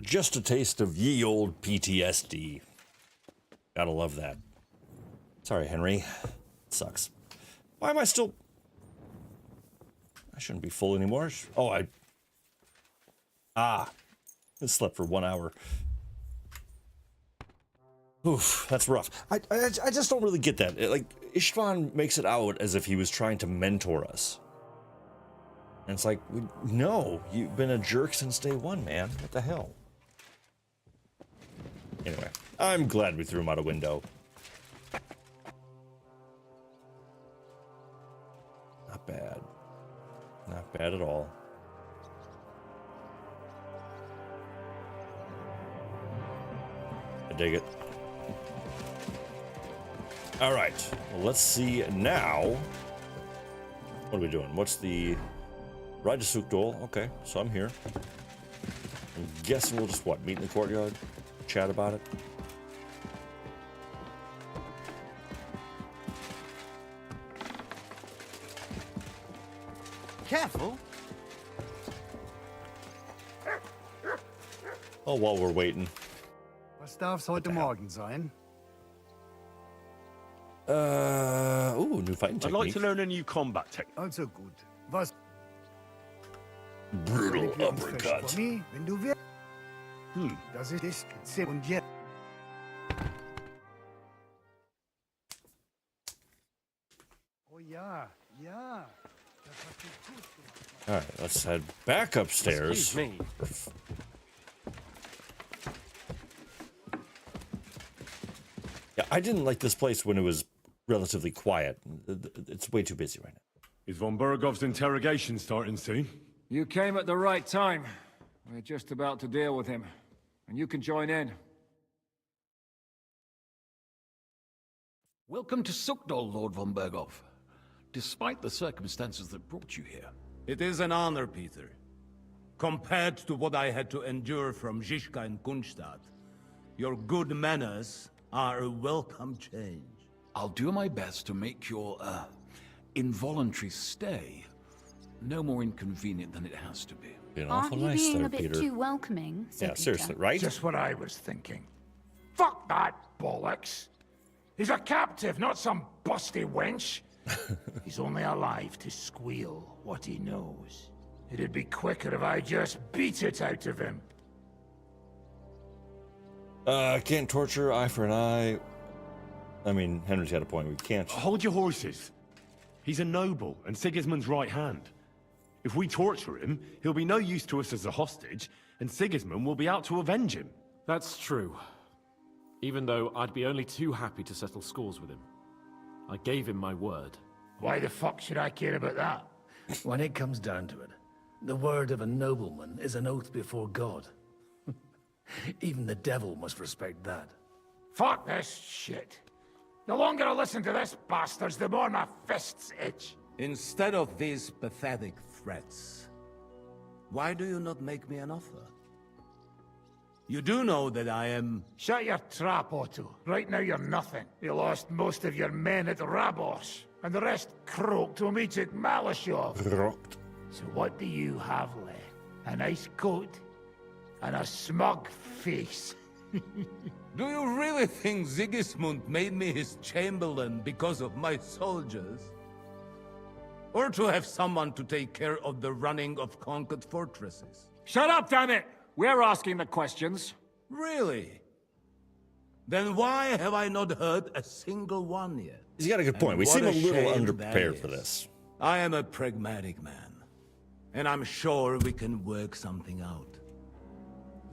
[SPEAKER 1] Just a taste of ye old PTSD. Gotta love that. Sorry, Henry. It sucks. Why am I still... I shouldn't be full anymore. Oh, I slept for 1 hour. Oof, that's rough. I just don't really get that. Like, Istvan makes it out as if he was trying to mentor us. And it's like, no, you've been a jerk since day one, man. What the hell? Anyway, I'm glad we threw him out a window. Not bad. Not bad at all. I dig it. All right, well, let's see now. What are we doing? What's the... Ride to Sukdol. Okay, so I'm here. I'm guessing we'll just, what, meet in the courtyard? Chat about it?
[SPEAKER 6] Careful.
[SPEAKER 1] Oh, while we're waiting.
[SPEAKER 11] Was darf's heute Morgen sein?
[SPEAKER 1] Ooh, new fighting technique.
[SPEAKER 3] I'd like to learn a new combat technique.
[SPEAKER 11] Also gut. Was?
[SPEAKER 1] Brutal uppercut.
[SPEAKER 11] Wenn du willst. Das ist und jetzt. Oh ja, ja.
[SPEAKER 1] All right, let's head back upstairs.
[SPEAKER 10] Excuse me.
[SPEAKER 1] Yeah, I didn't like this place when it was relatively quiet. It's way too busy right now.
[SPEAKER 3] Is von Bergov's interrogation starting soon?
[SPEAKER 12] You came at the right time. We're just about to deal with him. And you can join in.
[SPEAKER 13] Welcome to Sukdol, Lord von Bergov. Despite the circumstances that brought you here.
[SPEAKER 4] It is an honor, Peter. Compared to what I had to endure from Zizka and Kunstadt, your good manners are a welcome change.
[SPEAKER 13] I'll do my best to make your, involuntary stay no more inconvenient than it has to be.
[SPEAKER 1] Being
[SPEAKER 5] Aren't
[SPEAKER 1] awful
[SPEAKER 5] you
[SPEAKER 1] nice
[SPEAKER 5] being
[SPEAKER 1] there,
[SPEAKER 5] a bit
[SPEAKER 1] Peter.
[SPEAKER 5] too welcoming, Sir
[SPEAKER 1] Yeah,
[SPEAKER 5] Peter?
[SPEAKER 1] seriously, right?
[SPEAKER 9] Just what I was thinking. Fuck that bollocks. He's a captive, not some busty wench. He's only alive to squeal what he knows. It'd be quicker if I just beat it out of him.
[SPEAKER 1] Can't torture, eye for an eye. I mean, Henry's got a point. We can't.
[SPEAKER 3] Hold your horses. He's a noble and Sigismund's right hand. If we torture him, he'll be no use to us as a hostage, and Sigismund will be out to avenge him.
[SPEAKER 14] That's true. Even though I'd be only too happy to settle scores with him. I gave him my word.
[SPEAKER 9] Why the fuck should I care about that?
[SPEAKER 13] When it comes down to it, the word of a nobleman is an oath before God. Even the devil must respect that.
[SPEAKER 9] Fuck this shit. The longer I listen to this bastards, the more my fists itch.
[SPEAKER 4] Instead of these pathetic threats, why do you not make me an offer? You do know that I am...
[SPEAKER 9] Shut your trap, Otto. Right now you're nothing. You lost most of your men at Rabos, and the rest croaked to meet at Maleshov.
[SPEAKER 1] Croaked.
[SPEAKER 9] So what do you have left? A nice coat? And a smug face?
[SPEAKER 4] Do you really think Sigismund made me his chamberlain because of my soldiers? Or to have someone to take care of the running of conquered fortresses.
[SPEAKER 12] Shut up, damn it! We're asking the questions.
[SPEAKER 4] Really? Then why have I not heard a single one yet?
[SPEAKER 1] He's got a good point. We seem a little underprepared for this.
[SPEAKER 4] I am a pragmatic man, and I'm sure we can work something out.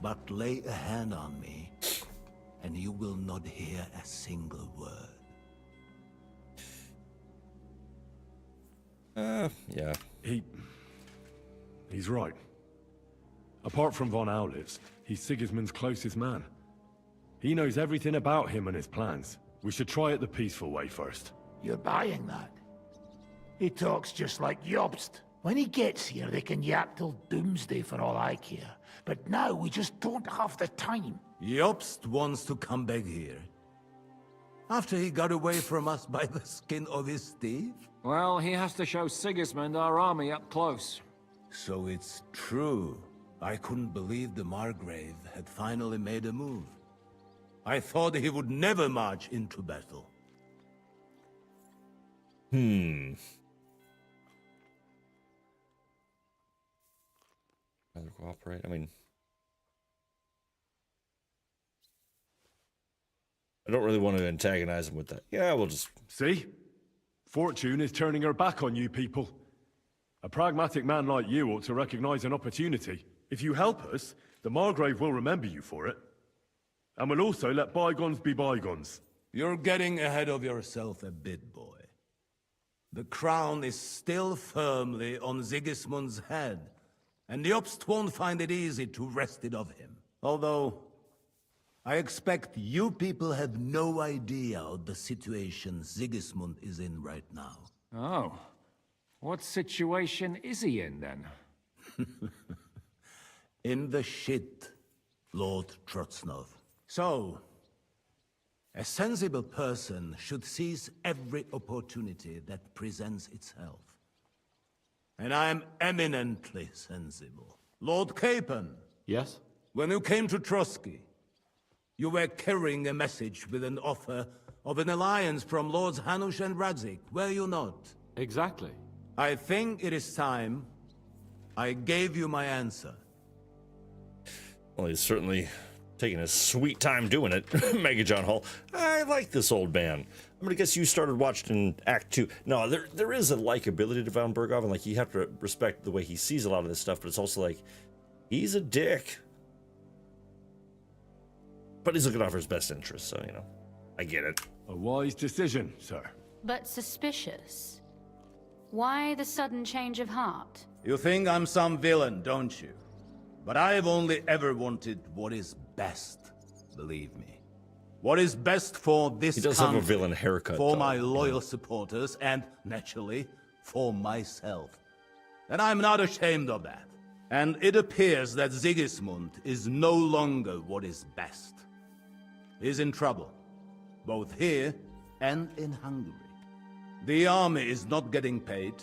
[SPEAKER 4] But lay a hand on me, and you will not hear a single word.
[SPEAKER 1] Yeah.
[SPEAKER 3] He's right. Apart from von Aulitz, he's Sigismund's closest man. He knows everything about him and his plans. We should try it the peaceful way first.
[SPEAKER 9] You're buying that? He talks just like Jobst. When he gets here, they can yap till doomsday for all I care. But now we just don't have the time.
[SPEAKER 4] Jobst wants to come back here. After he got away from us by the skin of his teeth?
[SPEAKER 12] Well, he has to show Sigismund our army up close.
[SPEAKER 4] So it's true. I couldn't believe the Margrave had finally made a move. I thought he would never march into battle.
[SPEAKER 1] Rather cooperate. I mean, I don't really want to antagonize him with that. Yeah, we'll just...
[SPEAKER 3] See? Fortune is turning her back on you people. A pragmatic man like you ought to recognize an opportunity. If you help us, the Margrave will remember you for it. And we'll also let bygones be bygones.
[SPEAKER 4] You're getting ahead of yourself a bit, boy. The crown is still firmly on Sigismund's head, and Jobst won't find it easy to wrest it of him. Although, I expect you people have no idea of the situation Sigismund is in right now.
[SPEAKER 12] Oh. What situation is he in, then?
[SPEAKER 4] In the shit, Lord Trotsnov. So, a sensible person should seize every opportunity that presents itself. And I am eminently sensible. Lord Capon.
[SPEAKER 14] Yes?
[SPEAKER 4] When you came to Trotsky, you were carrying a message with an offer of an alliance from Lords Hanush and Radzik, were you not?
[SPEAKER 14] Exactly.
[SPEAKER 4] I think it is time I gave you my answer.
[SPEAKER 1] Well, he's certainly taking a sweet time doing it. Mega John Hall. I like this old man. I'm gonna guess you started watching Act 2. No, there is a likability to von Berghoff, and like you have to respect the way he sees a lot of this stuff, but it's also like he's a dick. But he's looking out for his best interest, so you know. I get it.
[SPEAKER 3] A wise decision, sir.
[SPEAKER 5] But suspicious. Why the sudden change of heart?
[SPEAKER 4] You think I'm some villain, don't you? But I've only ever wanted what is best, believe me. What is best for this
[SPEAKER 1] country. He does
[SPEAKER 4] have
[SPEAKER 1] a villain haircut,
[SPEAKER 4] for
[SPEAKER 1] though.
[SPEAKER 4] my loyal supporters, and, naturally, for myself. And I'm not ashamed of that. And it appears that Sigismund is no longer what is best. He's in trouble, both here and in Hungary. The army is not getting paid,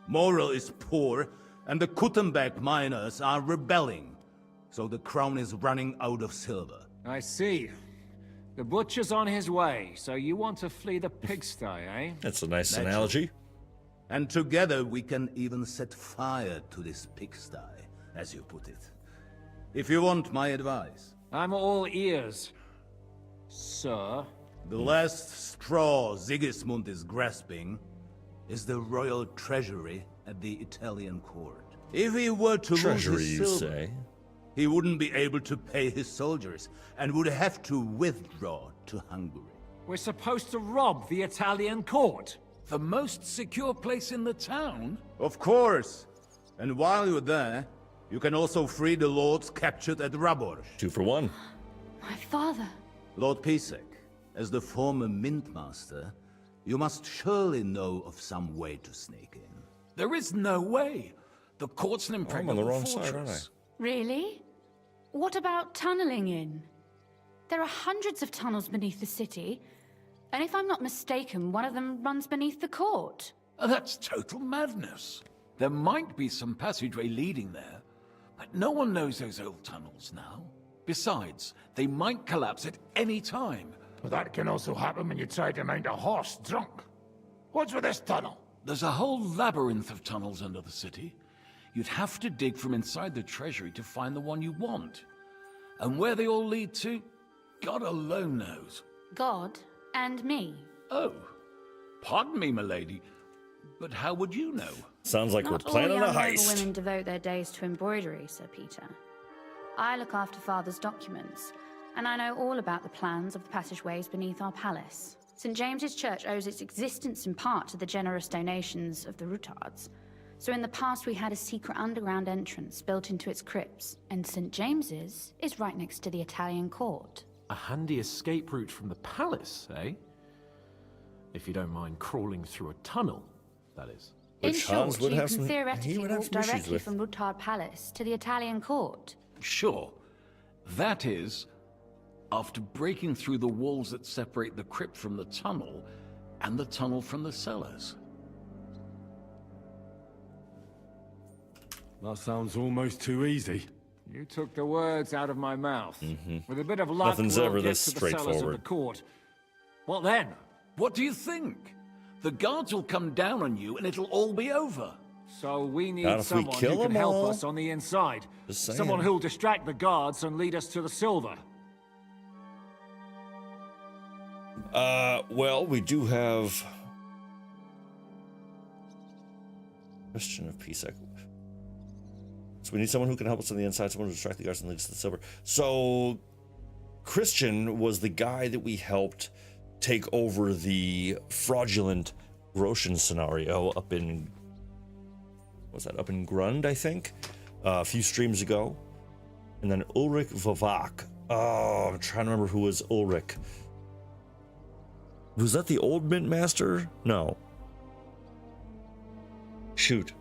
[SPEAKER 4] morale is poor, and the Kuttenberg miners are rebelling, so the crown is running out of silver.
[SPEAKER 12] I see. The butcher's on his way, so you want to flee the pigsty, eh?
[SPEAKER 1] That's a nice analogy.
[SPEAKER 4] And together we can even set fire to this pigsty, as you put it. If you want my advice.
[SPEAKER 12] I'm all ears, sir.
[SPEAKER 4] The last straw Sigismund is grasping is the royal treasury at the Italian court. If he were to lose his silver, he wouldn't be able to pay his soldiers and would have to withdraw to Hungary.
[SPEAKER 12] We're supposed to rob the Italian court?
[SPEAKER 9] The most secure place in the town?
[SPEAKER 4] Of course. And while you're there, you can also free the lords captured at Raborz.
[SPEAKER 1] 2 for 1.
[SPEAKER 5] My father.
[SPEAKER 4] Lord Pisek, as the former mintmaster, you must surely know of some way to sneak in.
[SPEAKER 9] There is no way. The court's an
[SPEAKER 1] I'm on the wrong side, aren't I?
[SPEAKER 5] Really? What about tunneling in? There are hundreds of tunnels beneath the city, and if I'm not mistaken, one of them runs beneath the court.
[SPEAKER 9] That's total madness. There might be some passageway leading there, but no one knows those old tunnels now. Besides, they might collapse at any time. But that can also happen when you try to mount a horse drunk. What's with this tunnel?
[SPEAKER 15] There's a whole labyrinth of tunnels under the city. You'd have to dig from inside the treasury to find the one you want. And where they all lead to, God alone knows.
[SPEAKER 5] God and me.
[SPEAKER 15] Oh, pardon me, milady, but how would you know?
[SPEAKER 1] Sounds like
[SPEAKER 5] Not
[SPEAKER 1] we're planning a
[SPEAKER 5] all young
[SPEAKER 1] heist.
[SPEAKER 5] noble women devote their days to embroidery, Sir Peter. I look after Father's documents, and I know all about the plans of the passageways beneath our palace. St. James's Church owes its existence in part to the generous donations of the Routards. So in the past we had a secret underground entrance built into its crypts, and St. James's is right next to the Italian court.
[SPEAKER 14] A handy escape route from the palace, eh? If you don't mind crawling through a tunnel, that is.
[SPEAKER 5] In short, you can theoretically walk directly from Routard Palace to the Italian court.
[SPEAKER 15] Sure. That is, after breaking through the walls that separate the crypt from the tunnel, and the tunnel from the cellars.
[SPEAKER 3] That sounds almost too easy.
[SPEAKER 12] You took the words out of my mouth. With a bit of luck,
[SPEAKER 1] Nothing's
[SPEAKER 12] we'll
[SPEAKER 1] ever
[SPEAKER 12] get
[SPEAKER 1] this
[SPEAKER 12] to the cellars of the
[SPEAKER 1] straightforward.
[SPEAKER 12] court. What then?
[SPEAKER 15] What do you think? The guards will come down on you and it'll all be over.
[SPEAKER 12] So we need
[SPEAKER 1] Not if we
[SPEAKER 12] someone
[SPEAKER 1] kill
[SPEAKER 12] who can
[SPEAKER 1] them
[SPEAKER 12] help
[SPEAKER 1] all.
[SPEAKER 12] us on the inside.
[SPEAKER 1] Just saying.
[SPEAKER 12] Someone who'll distract the guards and lead us to the silver.
[SPEAKER 1] Well, we do have Christian of Peace. So we need someone who can help us on the inside, someone to distract the guards and lead us to the silver. So Christian was the guy that we helped take over the fraudulent Roshan scenario up in, what's that, up in Grund, I think, a few streams ago. And then Ulrich Vavak. Oh, I'm trying to remember who was Ulrich. Was that the old Mint Master? No. Shoot.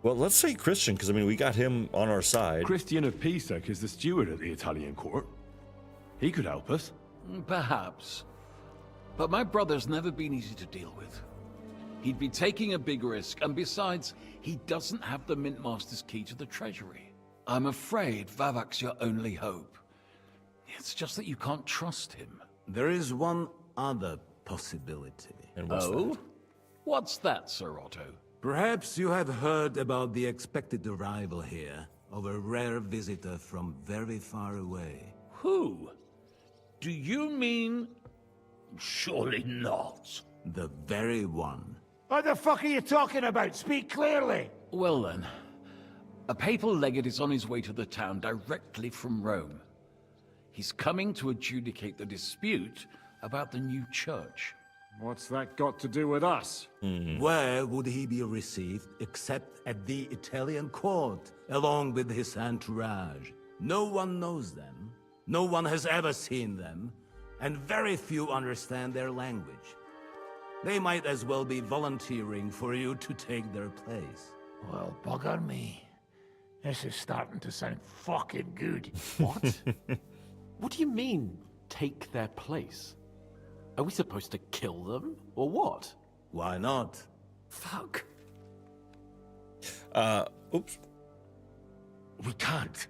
[SPEAKER 1] Well, let's say Christian, because I mean, we got him on our side.
[SPEAKER 3] Christian of Pisek is the steward at the Italian court. He could help us.
[SPEAKER 15] Perhaps. But my brother's never been easy to deal with. He'd be taking a big risk, and besides, he doesn't have the Mint Master's key to the treasury. I'm afraid Vavak's your only hope. It's just that you can't trust him.
[SPEAKER 16] There is one other possibility.
[SPEAKER 1] And what's that?
[SPEAKER 15] What's that, Sir Otto?
[SPEAKER 16] Perhaps you have heard about the expected arrival here of a rare visitor from very far away.
[SPEAKER 15] Who? Do you mean... Surely not.
[SPEAKER 16] The very one.
[SPEAKER 9] What the fuck are you talking about? Speak clearly.
[SPEAKER 15] Well then, a papal legate is on his way to the town directly from Rome. He's coming to adjudicate the dispute about the new church.
[SPEAKER 12] What's that got to do with us?
[SPEAKER 16] Where would he be received except at the Italian court, along with his entourage? No one knows them, no one has ever seen them, and very few understand their language. They might as well be volunteering for you to take their place.
[SPEAKER 9] Well, bugger me. This is starting to sound fucking good.
[SPEAKER 14] What? What do you mean, take their place? Are we supposed to kill them, or what?
[SPEAKER 16] Why not?
[SPEAKER 14] Fuck.
[SPEAKER 1] Oops.
[SPEAKER 3] We can't.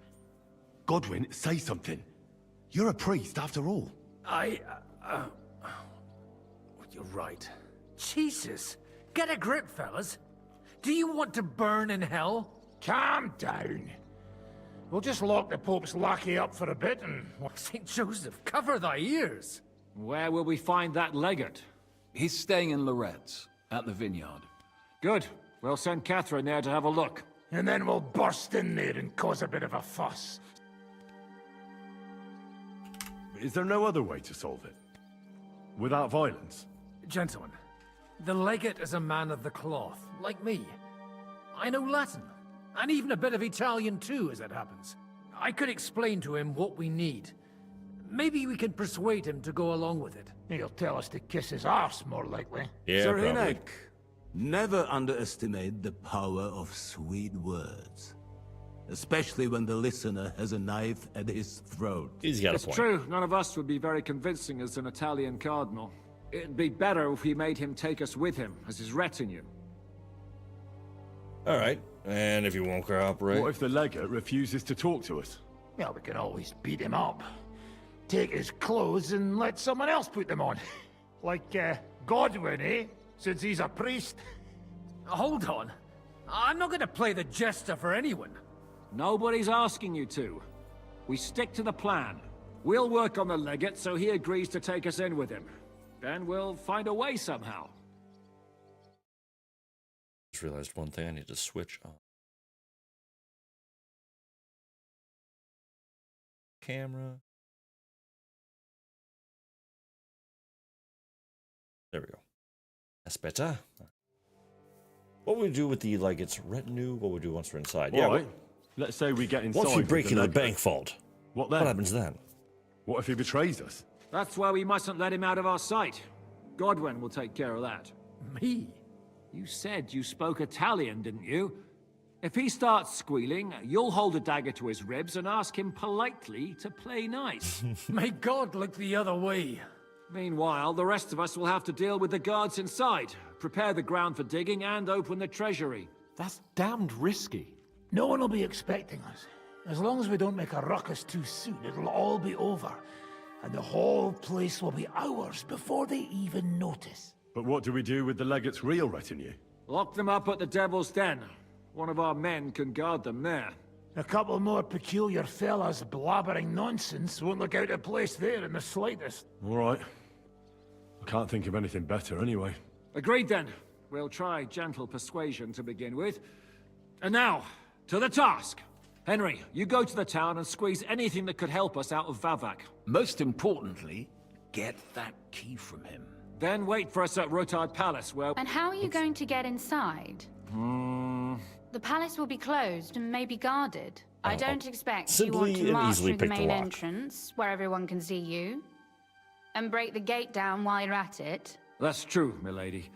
[SPEAKER 3] Godwin, say something. You're a priest, after all.
[SPEAKER 13] You're right. Jesus! Get a grip, fellas. Do you want to burn in hell?
[SPEAKER 9] Calm down. We'll just lock the Pope's lackey up for a bit and...
[SPEAKER 13] St. Joseph, cover thy ears!
[SPEAKER 12] Where will we find that legate?
[SPEAKER 15] He's staying in Loretz, at the vineyard.
[SPEAKER 12] Good. We'll send Catherine there to have a look.
[SPEAKER 9] And then we'll burst in there and cause a bit of a fuss.
[SPEAKER 3] Is there no other way to solve it? Without violence?
[SPEAKER 13] Gentlemen, the legate is a man of the cloth, like me. I know Latin, and even a bit of Italian too, as it happens. I could explain to him what we need. Maybe we can persuade him to go along with it.
[SPEAKER 9] He'll tell us to kiss his arse, more likely.
[SPEAKER 1] Yeah,
[SPEAKER 16] Sir
[SPEAKER 1] probably.
[SPEAKER 16] Hinek, never underestimate the power of sweet words. Especially when the listener has a knife at his throat.
[SPEAKER 1] He's got a
[SPEAKER 12] It's
[SPEAKER 1] point.
[SPEAKER 12] true, none of us would be very convincing as an Italian cardinal. It'd be better if we made him take us with him, as his retinue.
[SPEAKER 1] All right. And if he won't cooperate?
[SPEAKER 3] What if the legate refuses to talk to us?
[SPEAKER 9] Well, we can always beat him up. Take his clothes and let someone else put them on. Like, Godwin, eh? Since he's a priest?
[SPEAKER 13] Hold on. I'm not going to play the jester for anyone.
[SPEAKER 12] Nobody's asking you to. We stick to the plan. We'll work on the legate so he agrees to take us in with him. Then we'll find a way somehow.
[SPEAKER 1] Just realized one thing. I need to switch on camera. There we go. That's better. What would we do with the legate's retinue? What would we do once we're inside?
[SPEAKER 3] All right. Let's say we get inside.
[SPEAKER 1] Once we break into the
[SPEAKER 3] legate.
[SPEAKER 1] bank vault,
[SPEAKER 3] What then?
[SPEAKER 1] what happens then?
[SPEAKER 3] What if he betrays us?
[SPEAKER 12] That's why we mustn't let him out of our sight. Godwin will take care of that.
[SPEAKER 13] Me?
[SPEAKER 12] You said you spoke Italian, didn't you? If he starts squealing, you'll hold a dagger to his ribs and ask him politely to play nice.
[SPEAKER 13] May God look the other way.
[SPEAKER 12] Meanwhile, the rest of us will have to deal with the guards inside, prepare the ground for digging, and open the treasury.
[SPEAKER 14] That's damned risky.
[SPEAKER 9] No one will be expecting us. As long as we don't make a ruckus too soon, it'll all be over. And the whole place will be ours before they even notice.
[SPEAKER 3] But what do we do with the legate's real retinue?
[SPEAKER 12] Lock them up at the Devil's Den. One of our men can guard them there.
[SPEAKER 9] A couple more peculiar fellas blabbering nonsense won't look out of place there in the slightest.
[SPEAKER 3] All right. I can't think of anything better anyway.
[SPEAKER 12] Agreed then. We'll try gentle persuasion to begin with. And now, to the task. Henry, you go to the town and squeeze anything that could help us out of Vavak.
[SPEAKER 15] Most importantly, get that key from him.
[SPEAKER 12] Then wait for us at Rotard Palace, where...
[SPEAKER 5] And how are you going to get inside? The palace will be closed and may be guarded. I don't expect you want to march through the main entrance, where everyone can see you, and break the gate down while you're at it.
[SPEAKER 12] That's true, milady.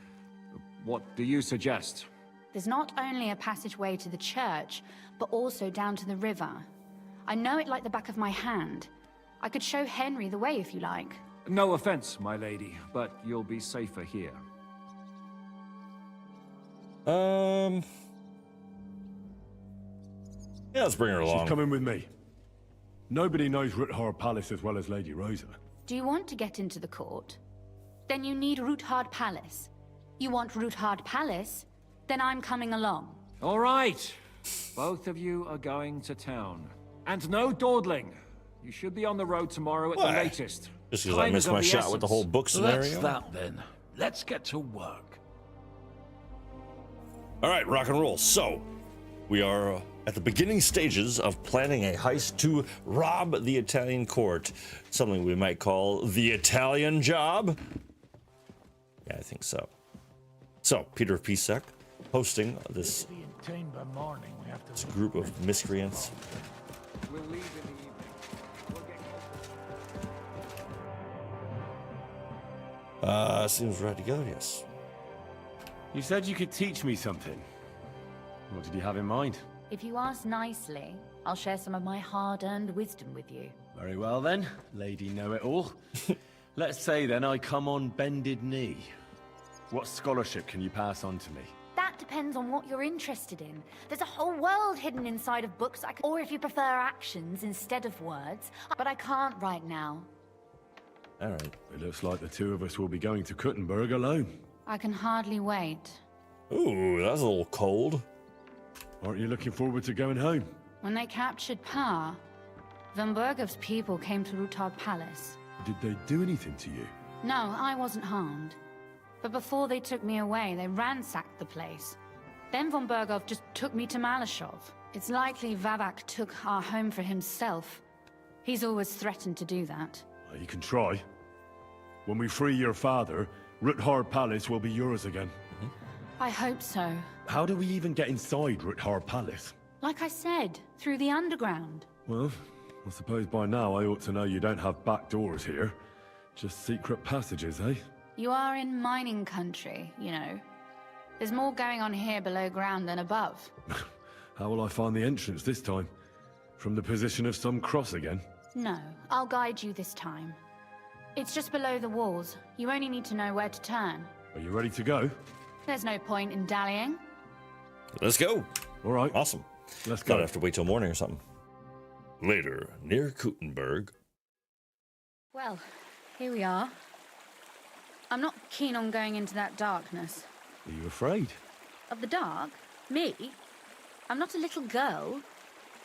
[SPEAKER 12] What do you suggest?
[SPEAKER 5] There's not only a passageway to the church, but also down to the river. I know it like the back of my hand. I could show Henry the way if you like.
[SPEAKER 12] No offense, my lady, but you'll be safer here.
[SPEAKER 1] Yeah, let's bring her along.
[SPEAKER 3] She's coming with me. Nobody knows Rutgard Palace as well as Lady Rosa.
[SPEAKER 5] Do you want to get into the court? Then you need Rutgard Palace. You want Rutgard Palace? Then I'm coming along.
[SPEAKER 12] All right. Both of you are going to town. And no dawdling. You should be on the road tomorrow at the latest.
[SPEAKER 1] Just because I missed my shot with the whole book scenario?
[SPEAKER 15] That's that then. Let's get to work.
[SPEAKER 1] All right, rock and roll. So, we are at the beginning stages of planning a heist to rob the Italian court. Something we might call the Italian job. Yeah, I think so. So, Peter Pisek hosting this group of miscreants.
[SPEAKER 12] We'll leave in the evening. We'll get...
[SPEAKER 1] Seems right together, yes.
[SPEAKER 3] You said you could teach me something. What did you have in mind?
[SPEAKER 5] If you ask nicely, I'll share some of my hard-earned wisdom with you.
[SPEAKER 17] Very well then, Lady Know-It-All. Let's say then I come on bended knee. What scholarship can you pass on to me?
[SPEAKER 5] That depends on what you're interested in. There's a whole world hidden inside of books, or if you prefer actions instead of words. But I can't right now.
[SPEAKER 1] All right.
[SPEAKER 3] It looks like the two of us will be going to Kuttenberg alone.
[SPEAKER 5] I can hardly wait.
[SPEAKER 1] Ooh, that's a little cold.
[SPEAKER 3] Aren't you looking forward to going home?
[SPEAKER 5] When they captured Pa, Von Bergov's people came to Rutgard Palace.
[SPEAKER 3] Did they do anything to you?
[SPEAKER 5] No, I wasn't harmed. But before they took me away, they ransacked the place. Then Von Bergov just took me to Maleshov. It's likely Vavak took our home for himself. He's always threatened to do that.
[SPEAKER 3] You can try. When we free your father, Rutgard Palace will be yours again.
[SPEAKER 5] I hope so.
[SPEAKER 3] How do we even get inside Rutgard Palace?
[SPEAKER 5] Like I said, through the underground.
[SPEAKER 3] Well, I suppose by now I ought to know you don't have back doors here. Just secret passages, eh?
[SPEAKER 5] You are in mining country, you know. There's more going on here below ground than above.
[SPEAKER 3] How will I find the entrance this time? From the position of some cross again?
[SPEAKER 5] No, I'll guide you this time. It's just below the walls. You only need to know where to turn.
[SPEAKER 3] Are you ready to go?
[SPEAKER 5] There's no point in dallying.
[SPEAKER 1] Let's go.
[SPEAKER 3] All right.
[SPEAKER 1] Awesome.
[SPEAKER 3] Let's go.
[SPEAKER 1] Not have to wait till morning or something. Later, near Kuttenberg.
[SPEAKER 5] Well, here we are. I'm not keen on going into that darkness.
[SPEAKER 3] Are you afraid?
[SPEAKER 5] Of the dark? Me? I'm not a little girl,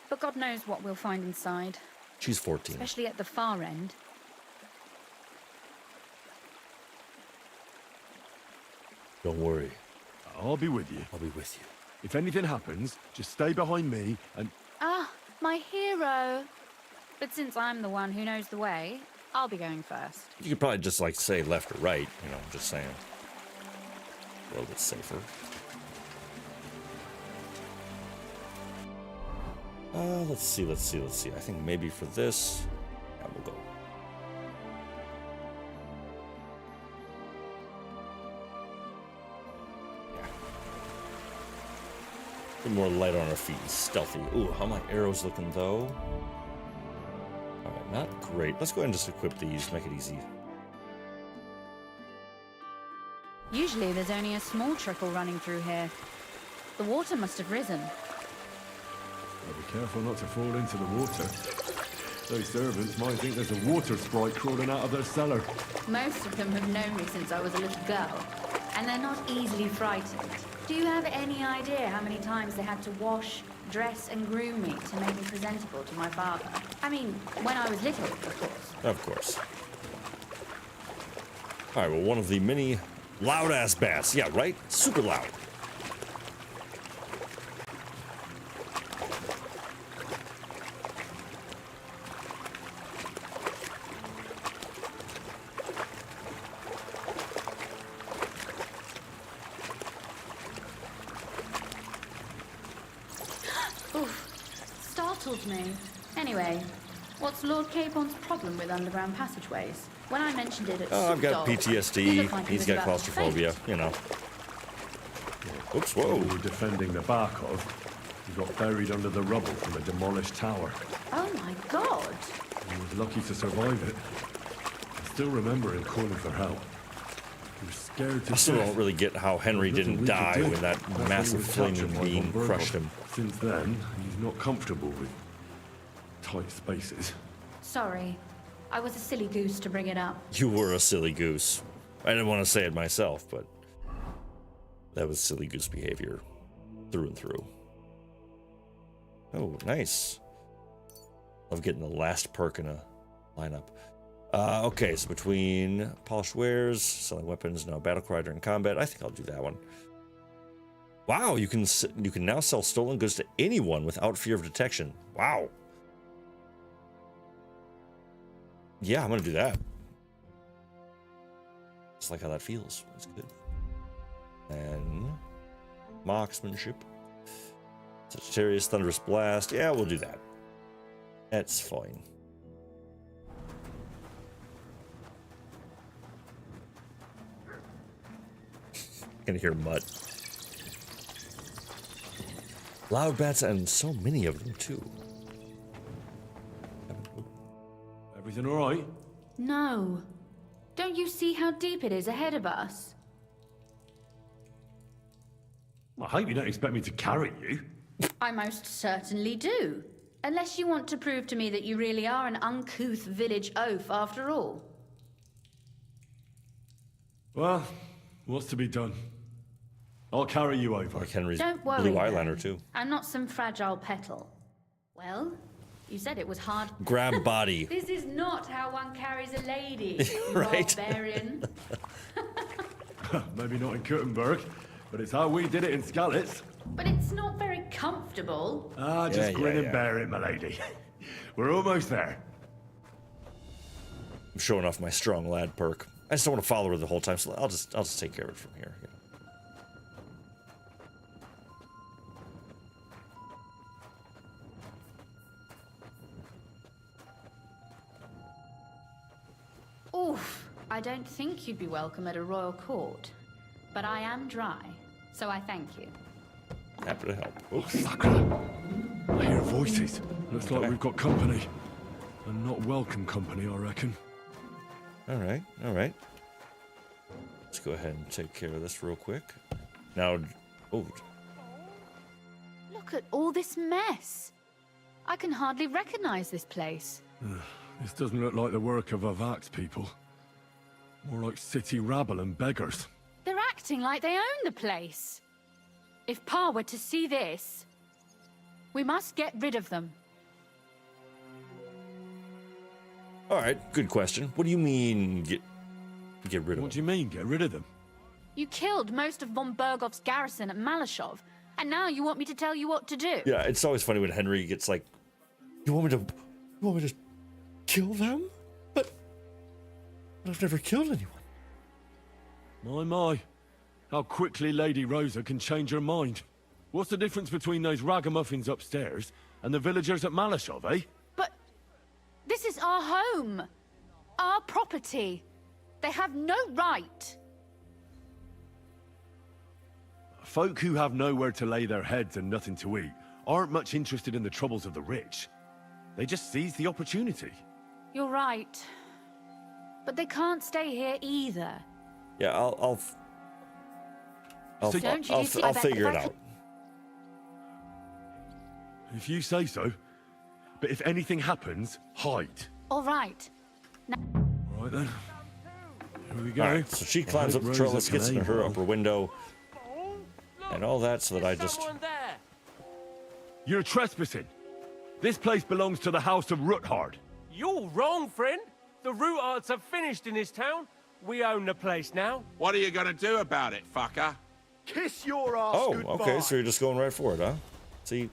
[SPEAKER 5] but God knows what we'll find inside.
[SPEAKER 1] She's 14.
[SPEAKER 5] Especially at the far end.
[SPEAKER 1] Don't worry.
[SPEAKER 3] I'll be with you.
[SPEAKER 1] I'll be with you.
[SPEAKER 3] If anything happens, just stay behind me and...
[SPEAKER 5] Ah, my hero. But since I'm the one who knows the way, I'll be going first.
[SPEAKER 1] You could probably just, like, say left or right, you know, just saying. A little bit safer. Let's see. I think maybe for this, yeah, we'll go. Yeah. A little more light on our feet and stealthy. Ooh, how my arrows looking though? Alright, not great. Let's go ahead and just equip these, make it easy.
[SPEAKER 5] Usually there's only a small trickle running through here. The water must have risen.
[SPEAKER 3] Well, be careful not to fall into the water. Those servants might think there's a water sprite crawling out of their cellar.
[SPEAKER 5] Most of them have known me since I was a little girl, and they're not easily frightened. Do you have any idea how many times they had to wash, dress, and groom me to make me presentable to my father? I mean, when I was little, of course.
[SPEAKER 1] Of course. Alright, well, one of the many loud-ass bats. Yeah, right? Super loud.
[SPEAKER 5] Oof, startled me. Anyway, what's Lord Capon's problem with underground passageways? When I mentioned it at
[SPEAKER 1] I've got PTSD.
[SPEAKER 5] like
[SPEAKER 1] He's got claustrophobia, you know. Oops, whoa.
[SPEAKER 3] We were defending the Barkov. He got buried under the rubble from a demolished tower.
[SPEAKER 5] Oh my god!
[SPEAKER 3] He was lucky to survive it. I still remember him calling for help. He was scared to
[SPEAKER 1] I still
[SPEAKER 3] death.
[SPEAKER 1] don't really get how Henry didn't die when that massive flaming beam crushed him.
[SPEAKER 3] Since then, he's not comfortable with tight spaces.
[SPEAKER 5] Sorry, I was a silly goose to bring it up.
[SPEAKER 1] You were a silly goose. I didn't want to say it myself, but that was silly goose behavior through and through. Oh, nice. Love getting the last perk in a lineup. Okay, so between polished wares, selling weapons, no battle cry during combat, I think I'll do that one. Wow, you can now sell stolen goods to anyone without fear of detection. Wow. Yeah, I'm gonna do that. Just like how that feels. That's good. And marksmanship. Sagittarius, Thunderous Blast. Yeah, we'll do that. That's fine. Gonna hear Mutt. Loud bats, and so many of them too.
[SPEAKER 3] Everything all right?
[SPEAKER 5] No. Don't you see how deep it is ahead of us?
[SPEAKER 3] I hope you don't expect me to carry you.
[SPEAKER 5] I most certainly do. Unless you want to prove to me that you really are an uncouth village oaf after all.
[SPEAKER 3] Well, what's to be done? I'll carry you over.
[SPEAKER 1] Like Henry's
[SPEAKER 5] Don't worry,
[SPEAKER 1] blue
[SPEAKER 5] then.
[SPEAKER 1] eyeliner too.
[SPEAKER 5] I'm not some fragile petal. Well, you said it was hard.
[SPEAKER 1] Grab body.
[SPEAKER 5] This is not how one carries a lady, you
[SPEAKER 1] Right.
[SPEAKER 5] barbarian.
[SPEAKER 3] Maybe not in Kuttenberg, but it's how we did it in Skalitz.
[SPEAKER 5] But it's not very comfortable.
[SPEAKER 3] Just grin and bear it, my lady. We're almost there.
[SPEAKER 1] I'm showing off my strong lad perk. I just don't want to follow her the whole time, so I'll just take care of it from here. You know.
[SPEAKER 5] Oof, I don't think you'd be welcome at a royal court. But I am dry, so I thank you.
[SPEAKER 1] Happy to help.
[SPEAKER 3] I hear voices. Looks like we've got company. And not welcome company, I reckon.
[SPEAKER 1] All right, all right. Let's go ahead and take care of this real quick. Now, oh.
[SPEAKER 5] Look at all this mess. I can hardly recognize this place.
[SPEAKER 3] This doesn't look like the work of Avak's people. More like city rabble and beggars.
[SPEAKER 5] They're acting like they own the place. If Pa were to see this, we must get rid of them.
[SPEAKER 1] All right, good question. What do you mean, get rid of them?
[SPEAKER 3] What do you mean, get rid of them?
[SPEAKER 5] You killed most of von Bergov's garrison at Maleshov, and now you want me to tell you what to do?
[SPEAKER 1] Yeah, it's always funny when Henry gets like, you want me to kill them? But I've never killed anyone.
[SPEAKER 3] My. How quickly Lady Rosa can change her mind. What's the difference between those ragamuffins upstairs and the villagers at Maleshov, eh?
[SPEAKER 5] But this is our home. Our property. They have no right.
[SPEAKER 3] Folk who have nowhere to lay their heads and nothing to eat aren't much interested in the troubles of the rich. They just seize the opportunity.
[SPEAKER 5] You're right. But they can't stay here either.
[SPEAKER 1] Yeah, I'll figure it out.
[SPEAKER 3] If you say so. But if anything happens, hide.
[SPEAKER 5] All right.
[SPEAKER 3] All right then. Here we go.
[SPEAKER 1] All right, so she climbs up the trellis, gets in her upper window, and all that so that I just...
[SPEAKER 3] You're trespassing. This place belongs to the House of Ruthard.
[SPEAKER 10] You're wrong, friend. The Ruthards are finished in this town. We own the place now.
[SPEAKER 18] What are you gonna do about it, fucker?
[SPEAKER 11] Kiss your ass
[SPEAKER 1] goodbye. Okay, so you're just going right for it, huh? See?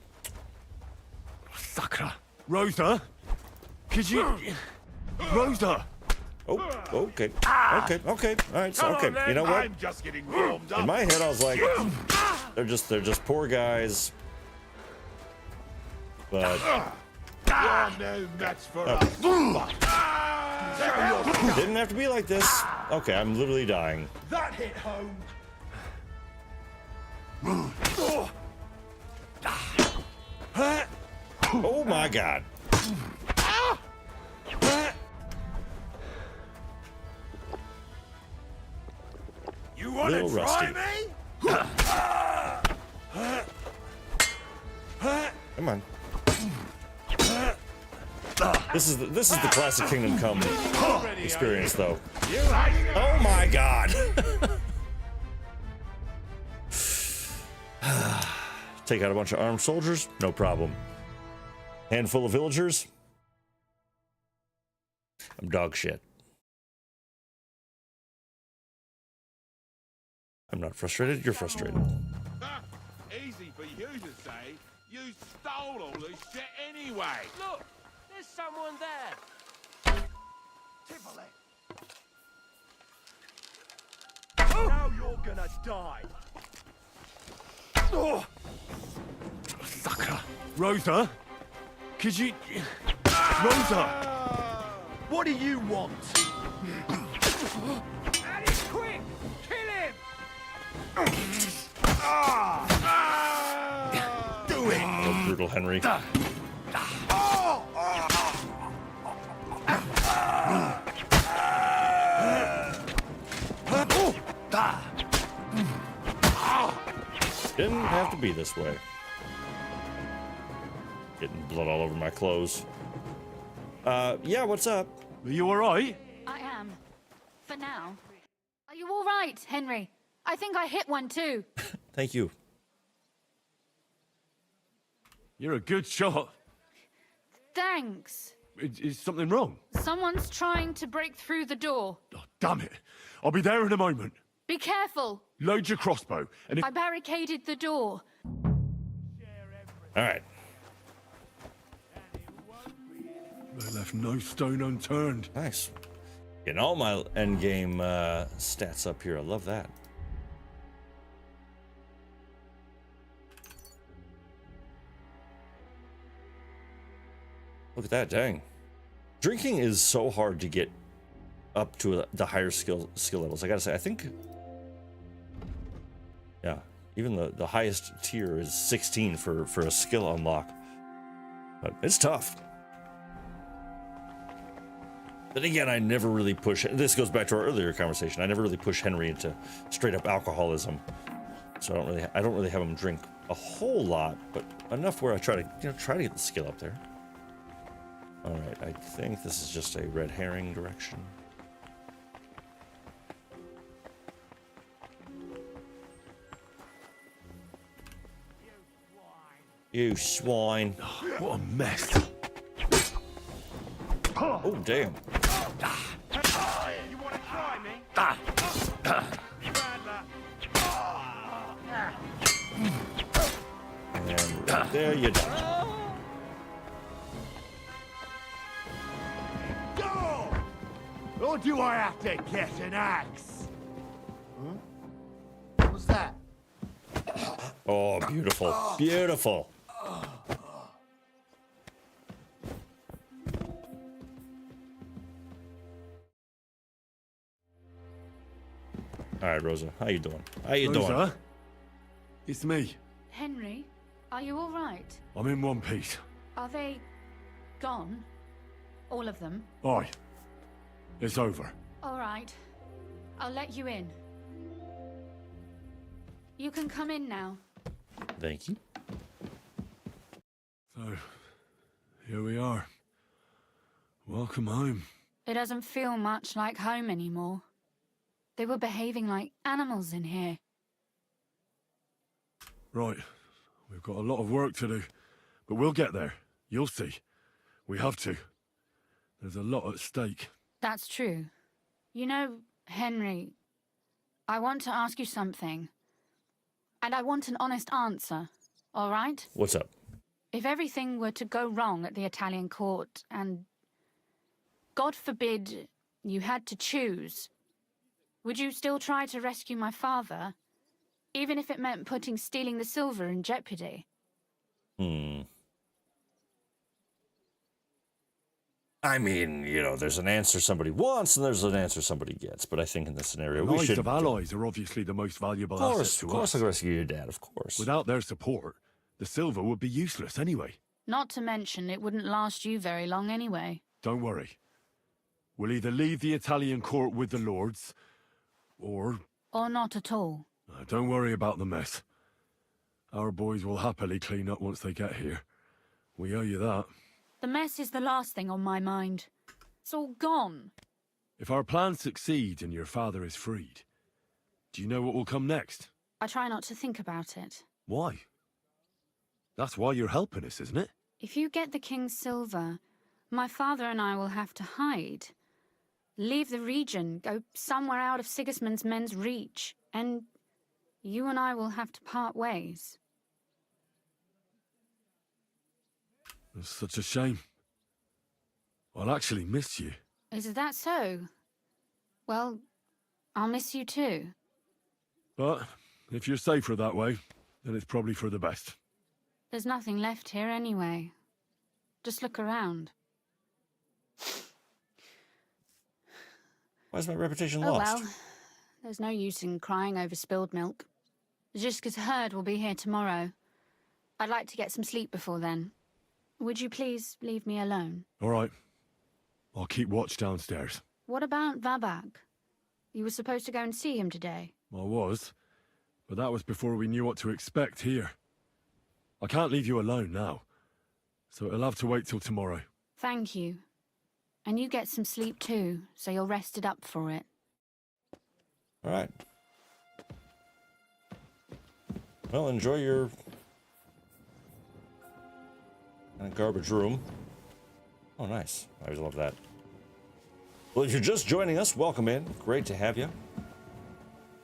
[SPEAKER 3] Sakra. Rosa? Could you... Rosa!
[SPEAKER 1] Oh, okay. Okay. All right, so, okay. You know what?
[SPEAKER 11] I'm just getting warmed up.
[SPEAKER 1] In my head, I was like, they're just poor guys. But...
[SPEAKER 11] You're no match for us.
[SPEAKER 1] Didn't have to be like this. Okay, I'm literally dying.
[SPEAKER 11] That hit home.
[SPEAKER 1] Oh my god.
[SPEAKER 11] You want to try me?
[SPEAKER 1] Come on. This is the classic Kingdom Come experience, though. Oh my god! Take out a bunch of armed soldiers, no problem. Handful of villagers, I'm dog shit. I'm not frustrated, you're frustrated.
[SPEAKER 18] Easy for you to say. You stole all this shit anyway.
[SPEAKER 10] Look, there's someone there.
[SPEAKER 11] Tivoli. Now you're gonna die.
[SPEAKER 3] Oh. Sakra. Rosa? Could you... Rosa!
[SPEAKER 11] What do you want?
[SPEAKER 10] And it's quick! Kill him!
[SPEAKER 11] Do it!
[SPEAKER 1] Oh, brutal Henry. Didn't have to be this way. Getting blood all over my clothes. Yeah, what's up?
[SPEAKER 3] Are you alright?
[SPEAKER 5] I am. For now. Are you all right, Henry? I think I hit one too.
[SPEAKER 1] Thank you.
[SPEAKER 3] You're a good shot.
[SPEAKER 5] Thanks.
[SPEAKER 3] Is something wrong?
[SPEAKER 5] Someone's trying to break through the door.
[SPEAKER 3] Oh, damn it. I'll be there in a moment.
[SPEAKER 5] Be careful.
[SPEAKER 3] Load your crossbow, and if...
[SPEAKER 5] I barricaded the door.
[SPEAKER 1] All right.
[SPEAKER 3] They left no stone unturned.
[SPEAKER 1] Nice. Getting all my endgame stats up here. I love that. Look at that, dang. Drinking is so hard to get up to the higher skill levels. I gotta say, I think... Yeah, even the highest tier is 16 for a skill unlock. But it's tough. Then again, I never really push... This goes back to our earlier conversation. I never really push Henry into straight-up alcoholism. So I don't really have him drink a whole lot, but enough where I try to get the skill up there. All right, I think this is just a red herring direction. You swine.
[SPEAKER 3] What a mess.
[SPEAKER 1] Oh, damn.
[SPEAKER 18] You want to try me?
[SPEAKER 1] And right there you die.
[SPEAKER 18] Go! Or do I have to get an axe?
[SPEAKER 11] Huh? What was that?
[SPEAKER 1] Oh, beautiful. Beautiful. All right, Rosa. How you doing? How you doing?
[SPEAKER 3] Rosa? It's me.
[SPEAKER 5] Henry, are you all right?
[SPEAKER 3] I'm in one piece.
[SPEAKER 5] Are they gone? All of them?
[SPEAKER 3] Aye. It's over.
[SPEAKER 5] All right. I'll let you in. You can come in now.
[SPEAKER 1] Thank you.
[SPEAKER 3] So, here we are. Welcome home.
[SPEAKER 5] It doesn't feel much like home anymore. They were behaving like animals in here.
[SPEAKER 3] Right. We've got a lot of work to do. But we'll get there. You'll see. We have to. There's a lot at stake.
[SPEAKER 5] That's true. You know, Henry, I want to ask you something. And I want an honest answer, all right?
[SPEAKER 1] What's up?
[SPEAKER 5] If everything were to go wrong at the Italian court and, God forbid, you had to choose, would you still try to rescue my father, even if it meant putting stealing the silver in jeopardy?
[SPEAKER 1] I mean, you know, there's an answer somebody wants and there's an answer somebody gets. But I think in this scenario, we
[SPEAKER 3] Lives
[SPEAKER 1] should...
[SPEAKER 3] of allies are obviously the most valuable asset to us.
[SPEAKER 1] Of course I'll rescue your dad, of course.
[SPEAKER 3] Without their support, the silver would be useless anyway.
[SPEAKER 5] Not to mention, it wouldn't last you very long anyway.
[SPEAKER 3] Don't worry. We'll either leave the Italian court with the lords, or...
[SPEAKER 5] Or not at all.
[SPEAKER 3] Don't worry about the mess. Our boys will happily clean up once they get here. We owe you that.
[SPEAKER 5] The mess is the last thing on my mind. It's all gone.
[SPEAKER 3] If our plan succeeds and your father is freed, do you know what will come next?
[SPEAKER 5] I try not to think about it.
[SPEAKER 3] Why? That's why you're helping us, isn't it?
[SPEAKER 5] If you get the king's silver, my father and I will have to hide. Leave the region, go somewhere out of Sigismund's men's reach, and you and I will have to part ways.
[SPEAKER 3] It's such a shame. I'll actually miss you.
[SPEAKER 5] Is that so? Well, I'll miss you too.
[SPEAKER 3] But if you're safer that way, then it's probably for the best.
[SPEAKER 5] There's nothing left here anyway. Just look around.
[SPEAKER 1] Why is my reputation
[SPEAKER 5] Oh
[SPEAKER 1] lost?
[SPEAKER 5] well, there's no use in crying over spilled milk. Ziska's herd will be here tomorrow. I'd like to get some sleep before then. Would you please leave me alone?
[SPEAKER 3] All right. I'll keep watch downstairs.
[SPEAKER 5] What about Vabak? You were supposed to go and see him today.
[SPEAKER 3] I was, but that was before we knew what to expect here. I can't leave you alone now, so it'll have to wait till tomorrow.
[SPEAKER 5] Thank you. And you get some sleep too, so you're rested up for it.
[SPEAKER 1] All right. Well, enjoy your garbage room. Oh, nice. I always love that. Well, if you're just joining us, welcome in. Great to have you.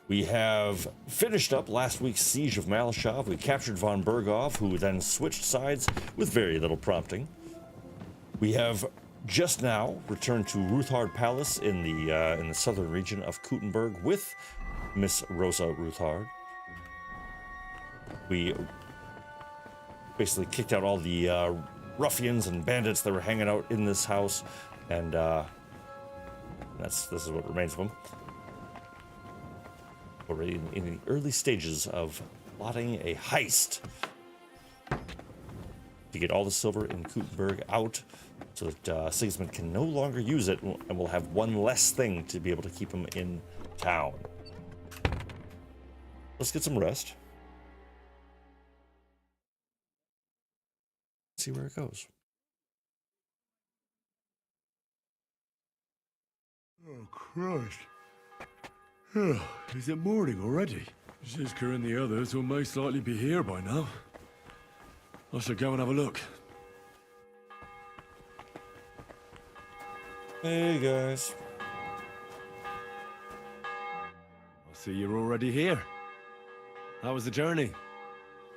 [SPEAKER 1] We have finished up last week's siege of Maleshov. We captured von Berghoff, who then switched sides with very little prompting. We have just now returned to Ruthard Palace in the southern region of Kuttenberg with Miss Rosa Ruthard. We basically kicked out all the ruffians and bandits that were hanging out in this house, and this is what remains of them. Already in the early stages of plotting a heist to get all the silver in Kuttenberg out, so that Sigismund can no longer use it, and we'll have one less thing to be able to keep him in town. Let's get some rest. See where it goes.
[SPEAKER 3] Oh, Christ. Oh, is it morning already? Ziska and the others will most likely be here by now. I should go and have a look.
[SPEAKER 1] Hey, guys.
[SPEAKER 3] I see you're already here. How was the journey?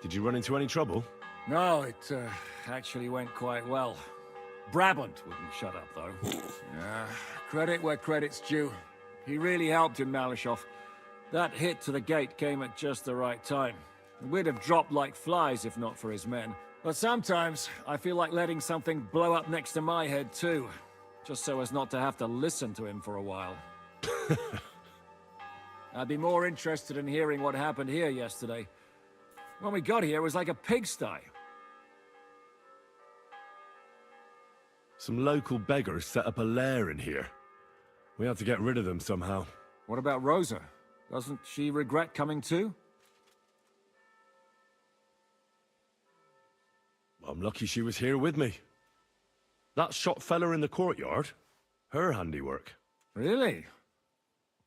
[SPEAKER 3] Did you run into any trouble?
[SPEAKER 12] No, it actually went quite well. Brabant wouldn't shut up, though. Credit where credit's due. He really helped in Maleshov. That hit to the gate came at just the right time. We'd have dropped like flies if not for his men. But sometimes, I feel like letting something blow up next to my head too. Just so as not to have to listen to him for a while. I'd be more interested in hearing what happened here yesterday. When we got here, it was like a pigsty.
[SPEAKER 3] Some local beggars set up a lair in here. We had to get rid of them somehow.
[SPEAKER 12] What about Rosa? Doesn't she regret coming too?
[SPEAKER 3] I'm lucky she was here with me. That shot fella in the courtyard, her handiwork.
[SPEAKER 12] Really?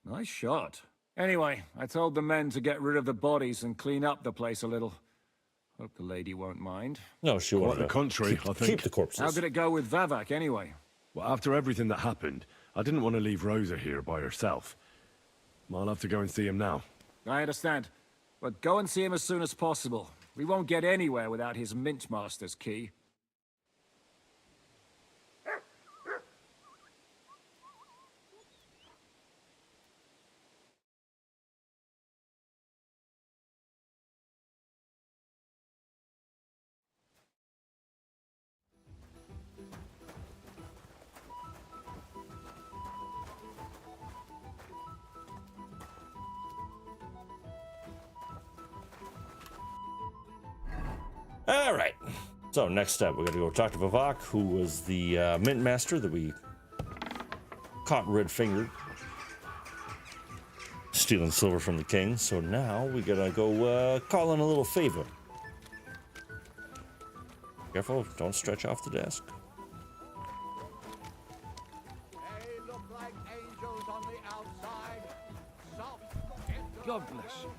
[SPEAKER 12] Nice shot. Anyway, I told the men to get rid of the bodies and clean up the place a little. Hope the lady won't mind.
[SPEAKER 1] No, she won't.
[SPEAKER 3] Quite the contrary, I think.
[SPEAKER 1] Keep the corpses.
[SPEAKER 12] How did it go with Vavak, anyway?
[SPEAKER 3] Well, after everything that happened, I didn't want to leave Rosa here by herself. I'll have to go and see him now.
[SPEAKER 12] I understand. But go and see him as soon as possible. We won't get anywhere without his Mint Master's key.
[SPEAKER 1] All right. So next step, we're gonna go talk to Vavak, who was the mint master that we caught red-fingered, stealing silver from the king. So now we gotta go call in a little favor. Careful, don't stretch off the desk.
[SPEAKER 12] God bless you.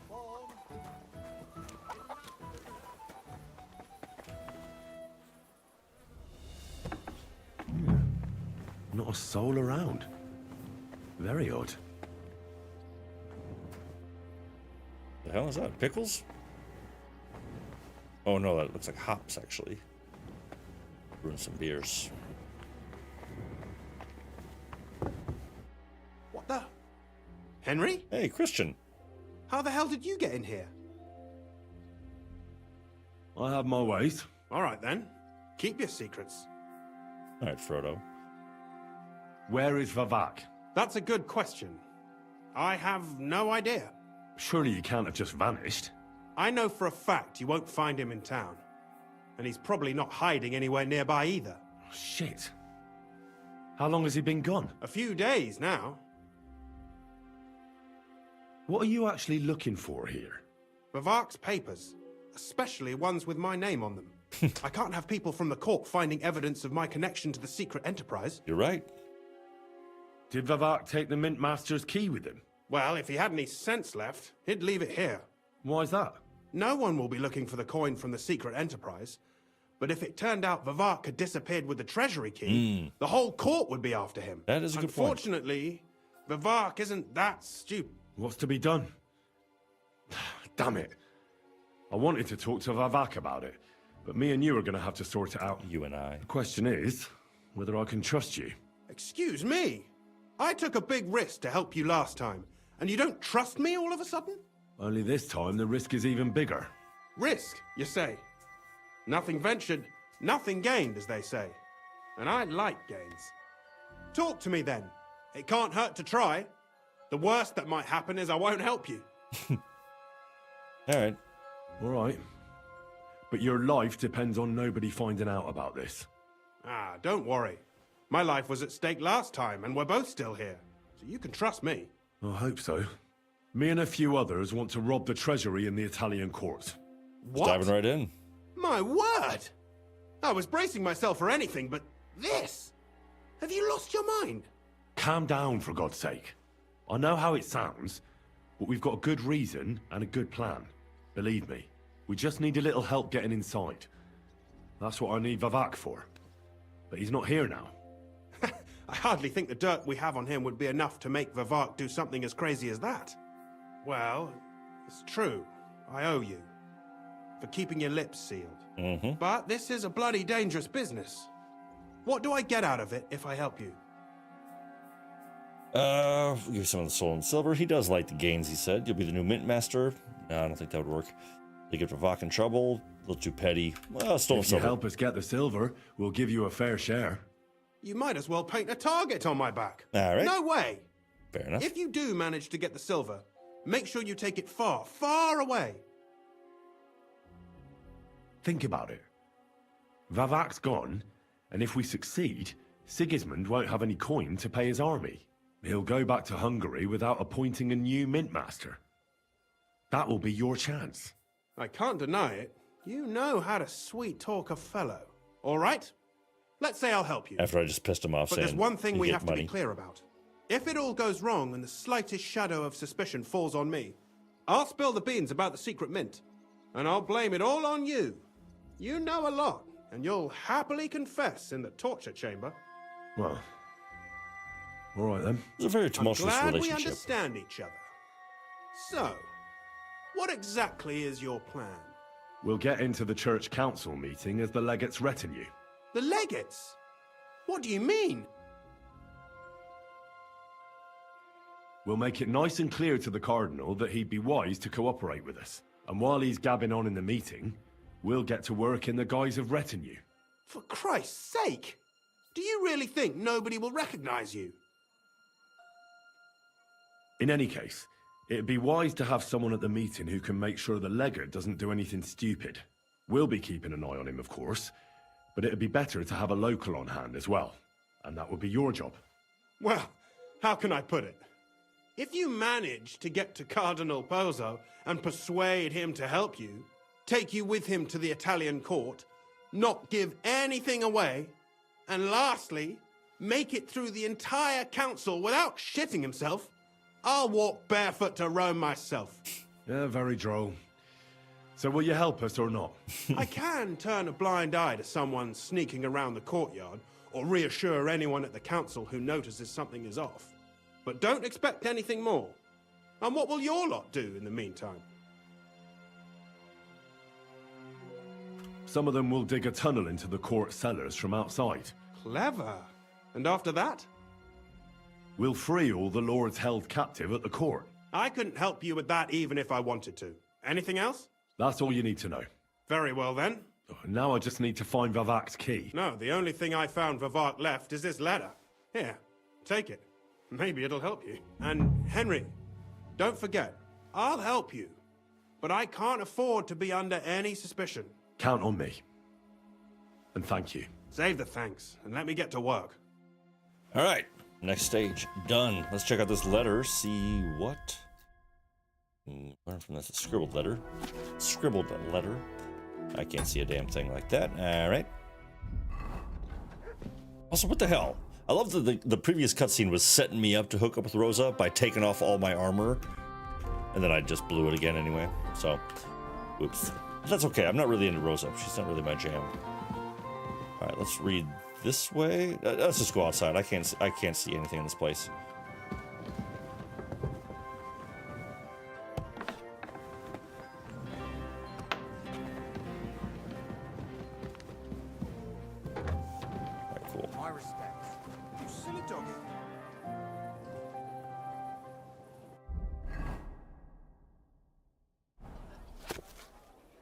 [SPEAKER 3] Not a soul around. Very odd.
[SPEAKER 1] The hell is that? Pickles? Oh no, that looks like hops actually. Brewing some beers.
[SPEAKER 19] What the? Henry?
[SPEAKER 1] Hey, Christian.
[SPEAKER 19] How the hell did you get in here?
[SPEAKER 3] I have my ways.
[SPEAKER 19] All right then. Keep your secrets.
[SPEAKER 1] All right, Frodo.
[SPEAKER 3] Where is Vavak?
[SPEAKER 19] That's a good question. I have no idea.
[SPEAKER 3] Surely you can't have just vanished.
[SPEAKER 19] I know for a fact you won't find him in town. And he's probably not hiding anywhere nearby either.
[SPEAKER 3] Shit. How long has he been gone?
[SPEAKER 19] A few days now.
[SPEAKER 3] What are you actually looking for here?
[SPEAKER 19] Vavak's papers, especially ones with my name on them. I can't have people from the court finding evidence of my connection to the secret enterprise.
[SPEAKER 1] You're right.
[SPEAKER 3] Did Vavak take the Mint Master's key with him?
[SPEAKER 19] Well, if he had any sense left, he'd leave it here.
[SPEAKER 3] Why's that?
[SPEAKER 19] No one will be looking for the coin from the secret enterprise. But if it turned out Vavak had disappeared with the treasury key, the whole court would be after him.
[SPEAKER 1] That is a good point.
[SPEAKER 19] Unfortunately, Vavak isn't that stupid.
[SPEAKER 3] What's to be done? Damn it. I wanted to talk to Vavak about it, but me and you are going to have to sort it out.
[SPEAKER 1] You and I.
[SPEAKER 3] The question is, whether I can trust you.
[SPEAKER 19] Excuse me? I took a big risk to help you last time, and you don't trust me all of a sudden?
[SPEAKER 3] Only this time the risk is even bigger.
[SPEAKER 19] Risk, you say? Nothing ventured, nothing gained, as they say. And I like gains. Talk to me then. It can't hurt to try. The worst that might happen is I won't help you.
[SPEAKER 1] All right.
[SPEAKER 3] All right. But your life depends on nobody finding out about this.
[SPEAKER 19] Ah, don't worry. My life was at stake last time, and we're both still here. So you can trust me.
[SPEAKER 3] I hope so. Me and a few others want to rob the treasury in the Italian court.
[SPEAKER 19] What?
[SPEAKER 1] Diving right in.
[SPEAKER 19] My word! I was bracing myself for anything, but this? Have you lost your mind?
[SPEAKER 3] Calm down, for God's sake. I know how it sounds, but we've got a good reason and a good plan. Believe me, we just need a little help getting inside. That's what I need Vavak for. But he's not here now.
[SPEAKER 19] I hardly think the dirt we have on him would be enough to make Vavak do something as crazy as that. Well, it's true. I owe you. For keeping your lips sealed. But this is a bloody dangerous business. What do I get out of it if I help you?
[SPEAKER 1] We'll give you some of the soul and silver. He does like the gains, he said. You'll be the new mint master. No, I don't think that would work. They get Vavak in trouble. A little too petty. Well, stolen
[SPEAKER 3] If you
[SPEAKER 1] silver.
[SPEAKER 3] help us get the silver, we'll give you a fair share.
[SPEAKER 19] You might as well paint a target on my back.
[SPEAKER 1] All right.
[SPEAKER 19] No way.
[SPEAKER 1] Fair enough.
[SPEAKER 19] If you do manage to get the silver, make sure you take it far, far away.
[SPEAKER 3] Think about it. Vavak's gone, and if we succeed, Sigismund won't have any coin to pay his army. He'll go back to Hungary without appointing a new mint master. That will be your chance.
[SPEAKER 19] I can't deny it. You know how to sweet-talk a fellow. All right? Let's say I'll help you.
[SPEAKER 1] After I just pissed him off
[SPEAKER 19] But
[SPEAKER 1] saying
[SPEAKER 19] there's one thing
[SPEAKER 1] you
[SPEAKER 19] we
[SPEAKER 1] get
[SPEAKER 19] have to
[SPEAKER 1] money.
[SPEAKER 19] be clear about. If it all goes wrong and the slightest shadow of suspicion falls on me, I'll spill the beans about the secret mint. And I'll blame it all on you. You know a lot, and you'll happily confess in the torture chamber.
[SPEAKER 3] Well, all right then.
[SPEAKER 1] It's a very
[SPEAKER 19] I'm
[SPEAKER 1] tumultuous
[SPEAKER 19] glad we
[SPEAKER 1] relationship.
[SPEAKER 19] understand each other. So, what exactly is your plan?
[SPEAKER 3] We'll get into the church council meeting as the legate's retinue.
[SPEAKER 19] The legates? What do you mean?
[SPEAKER 3] We'll make it nice and clear to the Cardinal that he'd be wise to cooperate with us. And while he's gabbing on in the meeting, we'll get to work in the guise of retinue.
[SPEAKER 19] For Christ's sake! Do you really think nobody will recognize you?
[SPEAKER 3] In any case, it'd be wise to have someone at the meeting who can make sure the legate doesn't do anything stupid. We'll be keeping an eye on him, of course, but it'd be better to have a local on hand as well. And that would be your job.
[SPEAKER 19] Well, how can I put it? If you manage to get to Cardinal Pozzo and persuade him to help you, take you with him to the Italian court, not give anything away, and lastly, make it through the entire council without shitting himself, I'll walk barefoot to Rome myself.
[SPEAKER 3] Yeah, very droll. So will you help us or not?
[SPEAKER 19] I can turn a blind eye to someone sneaking around the courtyard, or reassure anyone at the council who notices something is off. But don't expect anything more. And what will your lot do in the meantime?
[SPEAKER 3] Some of them will dig a tunnel into the court cellars from outside.
[SPEAKER 19] Clever. And after that?
[SPEAKER 3] We'll free all the lords held captive at the court.
[SPEAKER 19] I couldn't help you with that even if I wanted to. Anything else?
[SPEAKER 3] That's all you need to know.
[SPEAKER 19] Very well then.
[SPEAKER 3] Now I just need to find Vavak's key.
[SPEAKER 19] No, the only thing I found Vavak left is this letter. Here, take it. Maybe it'll help you. And Henry, don't forget, I'll help you. But I can't afford to be under any suspicion.
[SPEAKER 3] Count on me. And thank you.
[SPEAKER 19] Save the thanks, and let me get to work.
[SPEAKER 1] All right, next stage done. Let's check out this letter, see what. Learn from this, a scribbled letter. Scribbled letter. I can't see a damn thing like that. All right. Also, what the hell? I love that the previous cutscene was setting me up to hook up with Rosa by taking off all my armor. And then I just blew it again anyway. So, oops. But that's okay. I'm not really into Rosa. She's not really my jam. All right, let's read this way. Let's just go outside. I can't see anything in this place.
[SPEAKER 6] My respects. You silly doggy.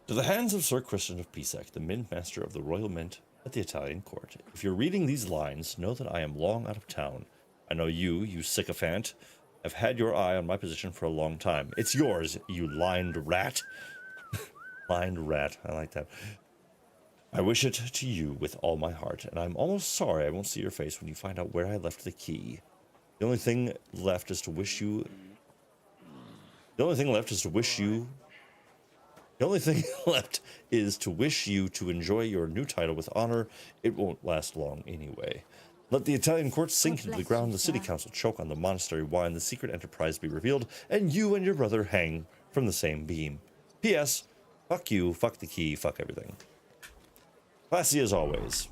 [SPEAKER 1] To the hands of Sir Christian of Pisac, the Mint Master of the Royal Mint at the Italian court. If you're reading these lines, know that I am long out of town. I know you sycophant, have had your eye on my position for a long time. It's yours, you lined rat. Lined rat, I like that. I wish it to you with all my heart, and I'm almost sorry I won't see your face when you find out where I left the key. The only thing left is to wish you... The only thing left is to wish you to enjoy your new title with honor. It won't last long anyway. Let the Italian court sink into the ground, the city council choke on the monastery wine, the secret enterprise be revealed, and you and your brother hang from the same beam. P.S. Fuck you, fuck the key, fuck everything. Classy as always.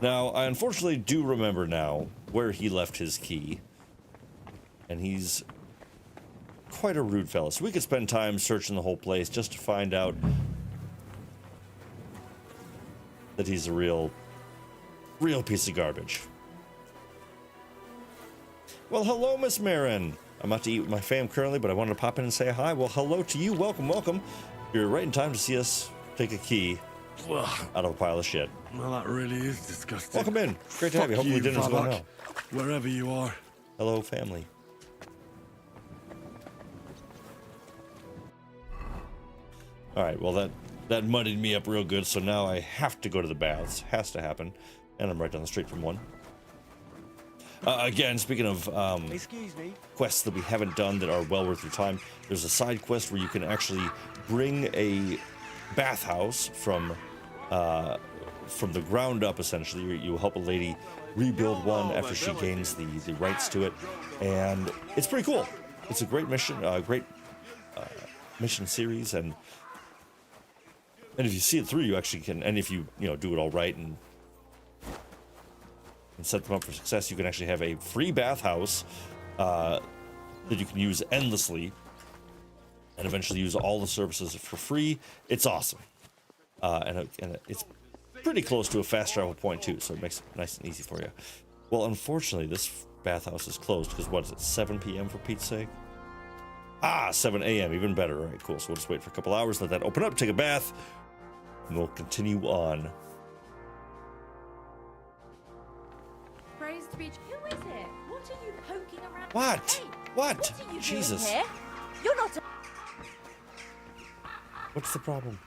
[SPEAKER 1] Now, I unfortunately do remember now where he left his key. And he's quite a rude fella. So we could spend time searching the whole place just to find out that he's a real piece of garbage. Well, hello, Miss Marin. I'm about to eat with my fam currently, but I wanted to pop in and say hi. Well, hello to you. Welcome, welcome. You're right in time to see us take a key out of a pile of shit.
[SPEAKER 3] Well, that really is disgusting.
[SPEAKER 1] Welcome in. Great to have you. Hopefully dinner's going well.
[SPEAKER 3] Wherever you are.
[SPEAKER 1] Hello, family. All right, well, that muddied me up real good, so now I have to go to the baths. Has to happen. And I'm right down the street from one. Again, speaking of
[SPEAKER 10] Excuse me.
[SPEAKER 1] quests that we haven't done that are well worth your time, there's a side quest where you can actually bring a bathhouse from the ground up, essentially. You help a lady rebuild one after she gains the rights to it, and it's pretty cool. It's a great mission, mission series, and if you see it through, you actually can, and if you do it all right and set them up for success, you can actually have a free bathhouse that you can use endlessly and eventually use all the services for free. It's awesome. And it's pretty close to a fast travel point too, so it makes it nice and easy for you. Well, unfortunately, this bathhouse is closed because what is it, 7 p.m. for Pete's sake? 7 a.m. even better. All right, cool. So we'll just wait for a couple hours, let that open up, take a bath, and we'll continue on.
[SPEAKER 20] Praise be. Who is it? What are you poking around?
[SPEAKER 1] What?
[SPEAKER 20] Hey,
[SPEAKER 1] What?
[SPEAKER 20] What are you
[SPEAKER 1] Jesus.
[SPEAKER 20] doing here? You're not.
[SPEAKER 1] What's the problem?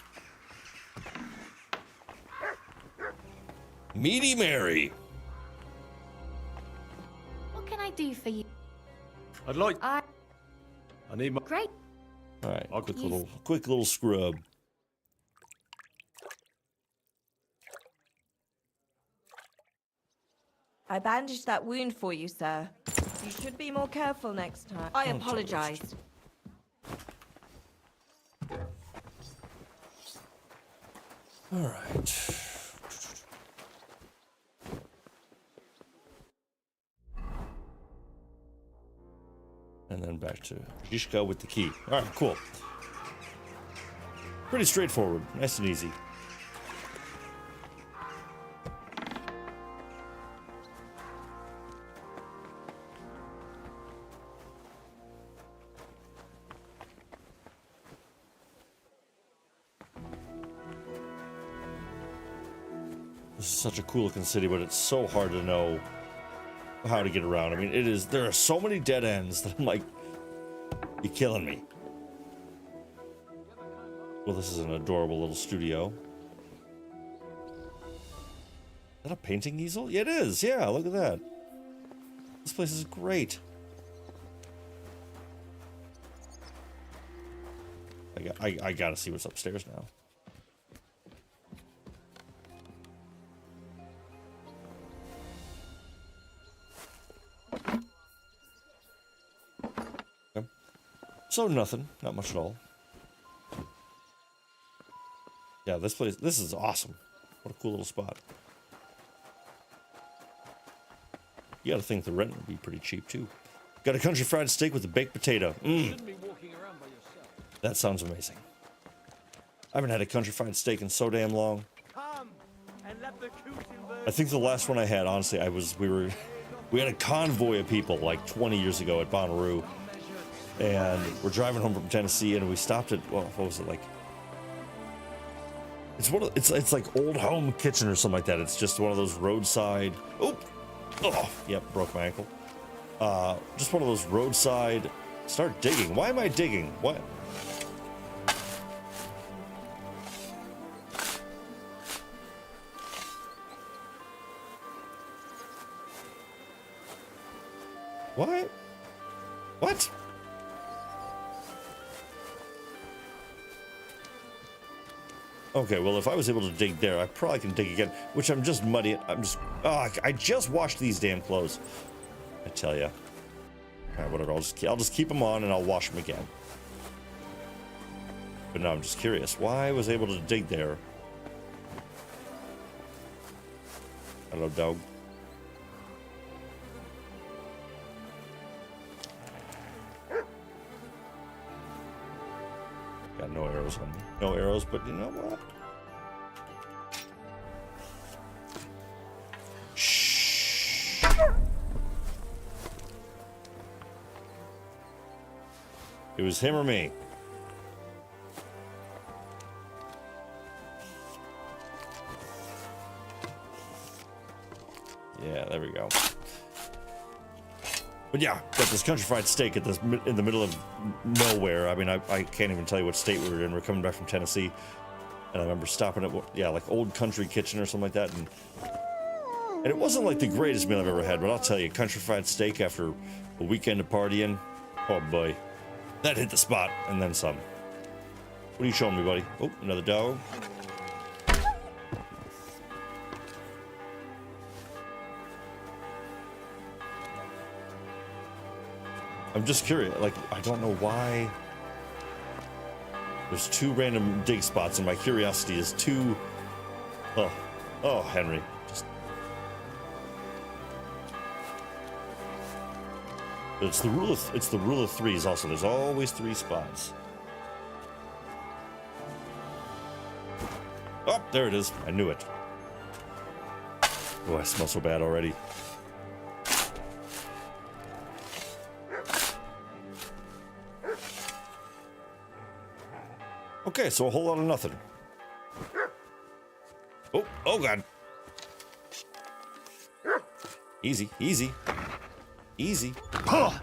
[SPEAKER 1] Meaty Mary.
[SPEAKER 5] What can I do for you?
[SPEAKER 3] I'd like.
[SPEAKER 5] I
[SPEAKER 3] need my.
[SPEAKER 5] Great.
[SPEAKER 1] All right, quick little scrub.
[SPEAKER 20] I bandaged that wound for you, sir. You should be more careful next time. I apologize.
[SPEAKER 1] All right. And then back to Zhishka with the key. All right, cool. Pretty straightforward, nice and easy. This is such a cool looking city, but it's so hard to know how to get around. I mean, there are so many dead ends that I'm like, you're killing me. Well, this is an adorable little studio. Is that a painting easel? Yeah, it is. Yeah, look at that. This place is great. I gotta see what's upstairs now. Okay. So nothing, not much at all. Yeah, this is awesome. What a cool little spot. You gotta think the rent would be pretty cheap too. Got a country fried steak with a baked potato. That sounds amazing. I haven't had a country fried steak in so damn long. I think the last one I had, honestly, we had a convoy of people like 20 years ago at Bonnaroo, and we're driving home from Tennessee, and we stopped at, well, what was it, like? It's like Old Home Kitchen or something like that. It's just one of those roadside. Oh, yep, broke my ankle. Just one of those roadside. Start digging. Why am I digging? What? What? What? Okay, well, if I was able to dig there, I probably can dig again, which I'm just muddy. I just washed these damn clothes. I tell ya. All right, whatever. I'll just keep them on and I'll wash them again. But now I'm just curious. Why I was able to dig there? Hello, dog. Got no arrows on me. No arrows, but you know what? Shh. It was him or me. Yeah, there we go. But yeah, got this country-fried steak at this in the middle of nowhere. I mean, I can't even tell you what state we were in. We're coming back from Tennessee, and I remember stopping at like Old Country Kitchen or something like that, and it wasn't like the greatest meal I've ever had. But I'll tell you, country-fried steak after a weekend of partying, oh boy, that hit the spot and then some. What are you showing me, buddy? Oh, another dog. I'm just curious, like, I don't know why there's two random dig spots and my curiosity is too... Oh, Henry. Just... It's the rule of threes also. There's always 3 spots. Oh, there it is. I knew it. Oh, I smell so bad already. Okay, so a whole lot of nothing. Oh God. Easy, easy, easy. God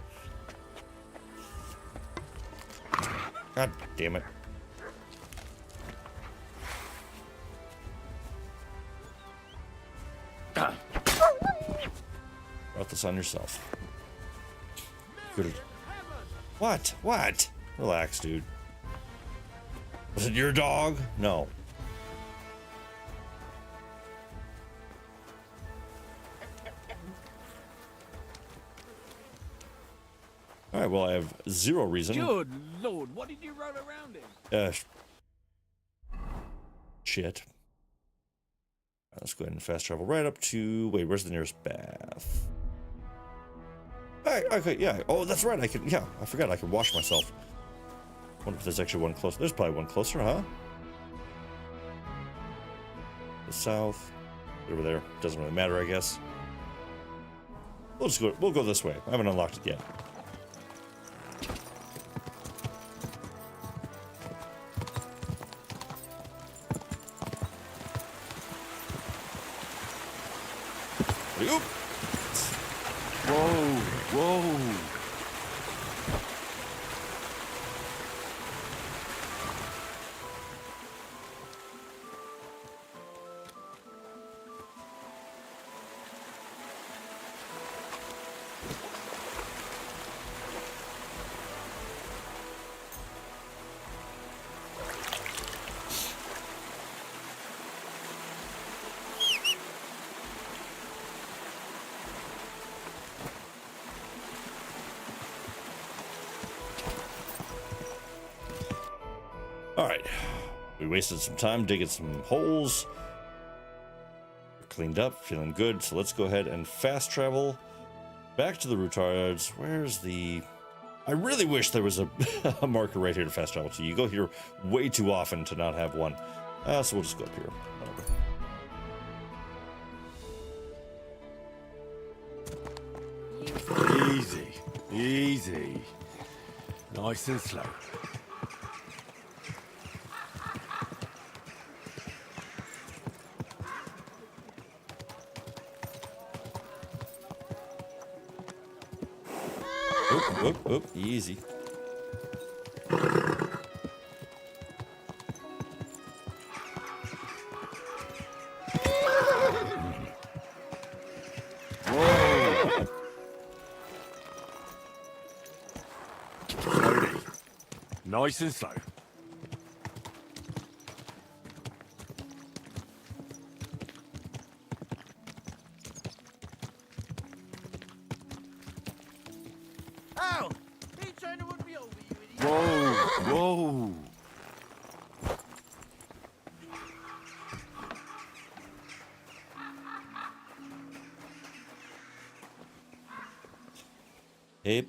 [SPEAKER 1] damn it. Brought this on yourself. Good. What? What? Relax, dude. Was it your dog? No. All right, well, I have 0 reason.
[SPEAKER 12] Good lord, what did you roll around in?
[SPEAKER 1] Shit. Let's go ahead and fast travel right up to... Wait, where's the nearest bath? Okay, yeah. Oh, that's right. I can... Yeah, I forgot I can wash myself. I wonder if there's actually one closer. There's probably one closer, huh? The south. Over there. Doesn't really matter, I guess. We'll go this way. I haven't unlocked it yet. Oop. Whoa. All right, we wasted some time digging some holes. We're cleaned up, feeling good. So let's go ahead and fast travel back to the Rutards. Where's the... I really wish there was a marker right here to fast travel to. You go here way too often to not have one. So we'll just go up here. Whatever.
[SPEAKER 17] Easy. Nice and slow.
[SPEAKER 1] Oop, easy.
[SPEAKER 17] Whoa. Slowly. Nice and slow.
[SPEAKER 6] Oh! He trying to run me over, you idiot!
[SPEAKER 17] Whoa.
[SPEAKER 1] Hey.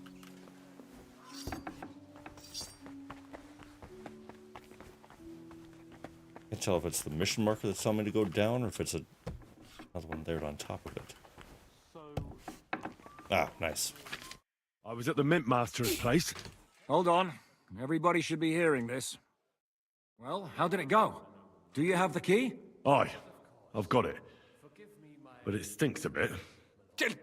[SPEAKER 1] Can't tell if it's the mission marker that's telling me to go down or if it's another one there on top of it. Ah, nice.
[SPEAKER 3] I was at the Mint Master's place.
[SPEAKER 12] Hold on. Everybody should be hearing this. Well, how did it go? Do you have the key?
[SPEAKER 3] Aye, I've got it. But it stinks a bit.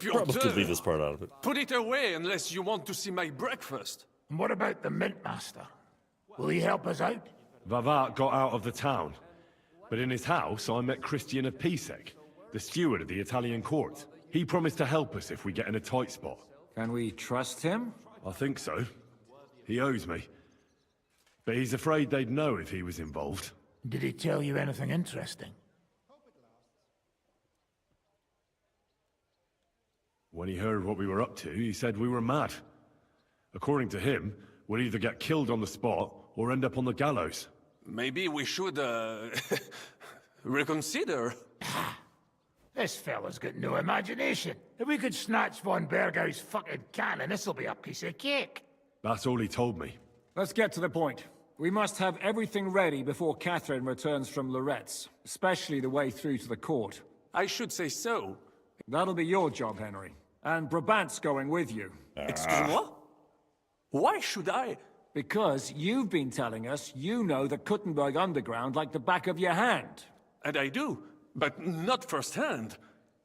[SPEAKER 1] Probably could leave this part out of it.
[SPEAKER 8] Put it away unless you want to see my breakfast.
[SPEAKER 9] And what about the Mint Master? Will he help us out?
[SPEAKER 3] Vavat got out of the town. But in his house, I met Christian of Pisek, the steward of the Italian court. He promised to help us if we get in a tight spot.
[SPEAKER 12] Can we trust him?
[SPEAKER 3] I think so. He owes me. But he's afraid they'd know if he was involved.
[SPEAKER 9] Did he tell you anything interesting?
[SPEAKER 3] When he heard what we were up to, he said we were mad. According to him, we'll either get killed on the spot or end up on the gallows.
[SPEAKER 8] Maybe we should, reconsider.
[SPEAKER 9] This fella's got no imagination. If we could snatch von Bergau's fucking cannon, this'll be a piece of cake.
[SPEAKER 3] That's all he told me.
[SPEAKER 12] Let's get to the point. We must have everything ready before Catherine returns from Loretz, especially the way through to the court.
[SPEAKER 8] I should say so.
[SPEAKER 12] That'll be your job, Henry. And Brabant's going with you.
[SPEAKER 8] Excuse-moi? Why should I?
[SPEAKER 12] Because you've been telling us you know the Kuttenberg underground like the back of your hand.
[SPEAKER 8] And I do, but not firsthand.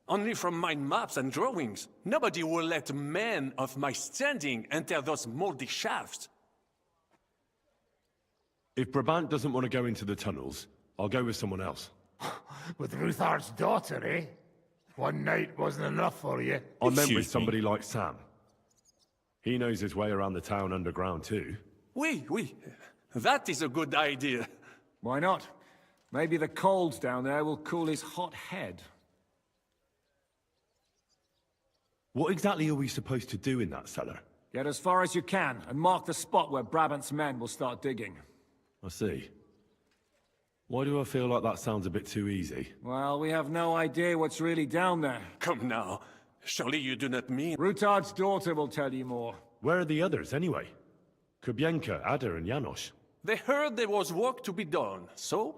[SPEAKER 8] Only from mind maps and drawings. Nobody will let men of my standing enter those moldy shafts.
[SPEAKER 3] If Brabant doesn't want to go into the tunnels, I'll go with someone else.
[SPEAKER 9] With Ruthar's daughter, eh? One night wasn't enough for you.
[SPEAKER 3] I meant with somebody like Sam. He knows his way around the town underground too.
[SPEAKER 8] Oui. That is a good idea.
[SPEAKER 12] Why not? Maybe the cold down there will cool his hot head.
[SPEAKER 3] What exactly are we supposed to do in that cellar?
[SPEAKER 12] Get as far as you can, and mark the spot where Brabant's men will start digging.
[SPEAKER 3] I see. Why do I feel like that sounds a bit too easy?
[SPEAKER 12] Well, we have no idea what's really down there.
[SPEAKER 8] Come now. Surely you do not mean...
[SPEAKER 12] Rutard's daughter will tell you more.
[SPEAKER 3] Where are the others, anyway? Kubienka, Ada, and Janos.
[SPEAKER 8] They heard there was work to be done, so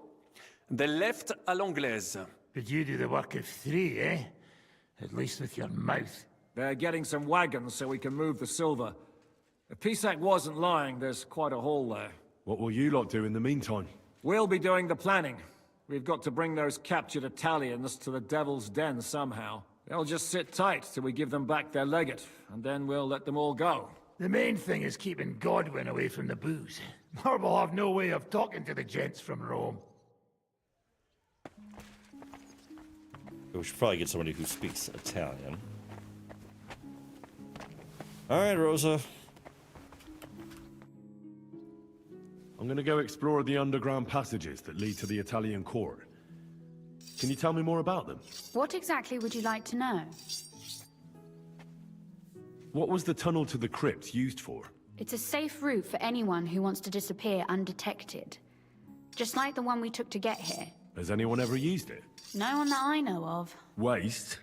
[SPEAKER 8] they left à l'anglaise.
[SPEAKER 9] But you do the work of three, eh? At least with your mouth.
[SPEAKER 12] They're getting some wagons so we can move the silver. If Pisak wasn't lying, there's quite a hole there.
[SPEAKER 3] What will you lot do in the meantime?
[SPEAKER 12] We'll be doing the planning. We've got to bring those captured Italians to the Devil's Den somehow. They'll just sit tight till we give them back their legate, and then we'll let them all go.
[SPEAKER 9] The main thing is keeping Godwin away from the booze. Or we'll have no way of talking to the gents from Rome.
[SPEAKER 1] We should probably get somebody who speaks Italian. Alright, Rosa.
[SPEAKER 3] I'm gonna go explore the underground passages that lead to the Italian court. Can you tell me more about them?
[SPEAKER 5] What exactly would you like to know?
[SPEAKER 3] What was the tunnel to the crypt used for?
[SPEAKER 5] It's a safe route for anyone who wants to disappear undetected. Just like the one we took to get here.
[SPEAKER 3] Has anyone ever used it?
[SPEAKER 5] No one that I know of.
[SPEAKER 3] Waste?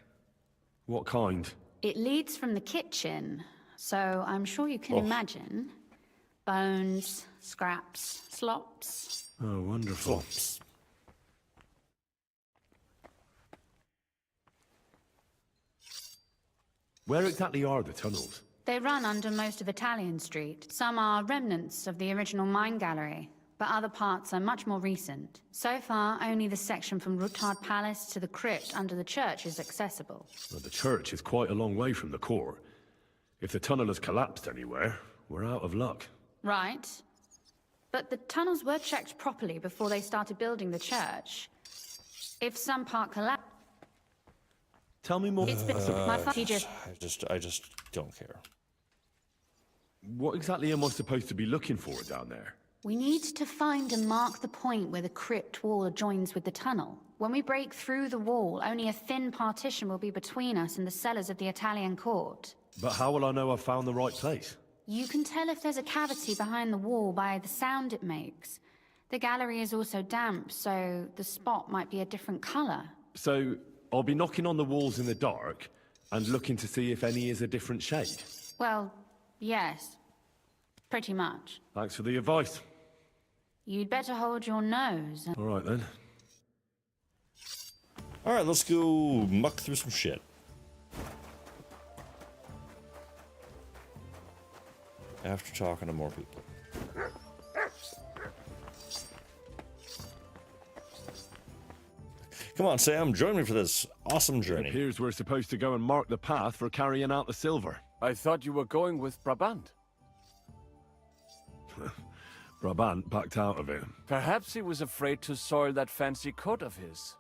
[SPEAKER 3] What kind?
[SPEAKER 5] It leads from the kitchen, so I'm sure you can imagine. Bones, scraps, slops.
[SPEAKER 3] Oh, wonderful.
[SPEAKER 1] Slops.
[SPEAKER 3] Where exactly are the tunnels?
[SPEAKER 5] They run under most of Italian Street. Some are remnants of the original mine gallery, but other parts are much more recent. So far, only the section from Rutard Palace to the crypt under the church is accessible.
[SPEAKER 3] Well, the church is quite a long way from the court. If the tunnel has collapsed anywhere, we're out of luck.
[SPEAKER 5] Right. But the tunnels were checked properly before they started building the church. If some part collapsed...
[SPEAKER 3] Tell me more.
[SPEAKER 5] It's been...
[SPEAKER 1] I just don't care.
[SPEAKER 3] What exactly am I supposed to be looking for down there?
[SPEAKER 5] We need to find and mark the point where the crypt wall joins with the tunnel. When we break through the wall, only a thin partition will be between us and the cellars of the Italian court.
[SPEAKER 3] But how will I know I've found the right place?
[SPEAKER 5] You can tell if there's a cavity behind the wall by the sound it makes. The gallery is also damp, so the spot might be a different color.
[SPEAKER 3] So, I'll be knocking on the walls in the dark and looking to see if any is a different shade.
[SPEAKER 5] Well, Yes. Pretty much.
[SPEAKER 3] Thanks for the advice.
[SPEAKER 5] You'd better hold your nose.
[SPEAKER 3] All right, then.
[SPEAKER 1] All right, let's go muck through some shit. After talking to more people. Come on, Sam, join me for this awesome journey.
[SPEAKER 3] It appears we're supposed to go and mark the path for carrying out the silver.
[SPEAKER 2] I thought you were going with Brabant.
[SPEAKER 3] Brabant backed out of it.
[SPEAKER 2] Perhaps he was afraid to soil that fancy coat of his.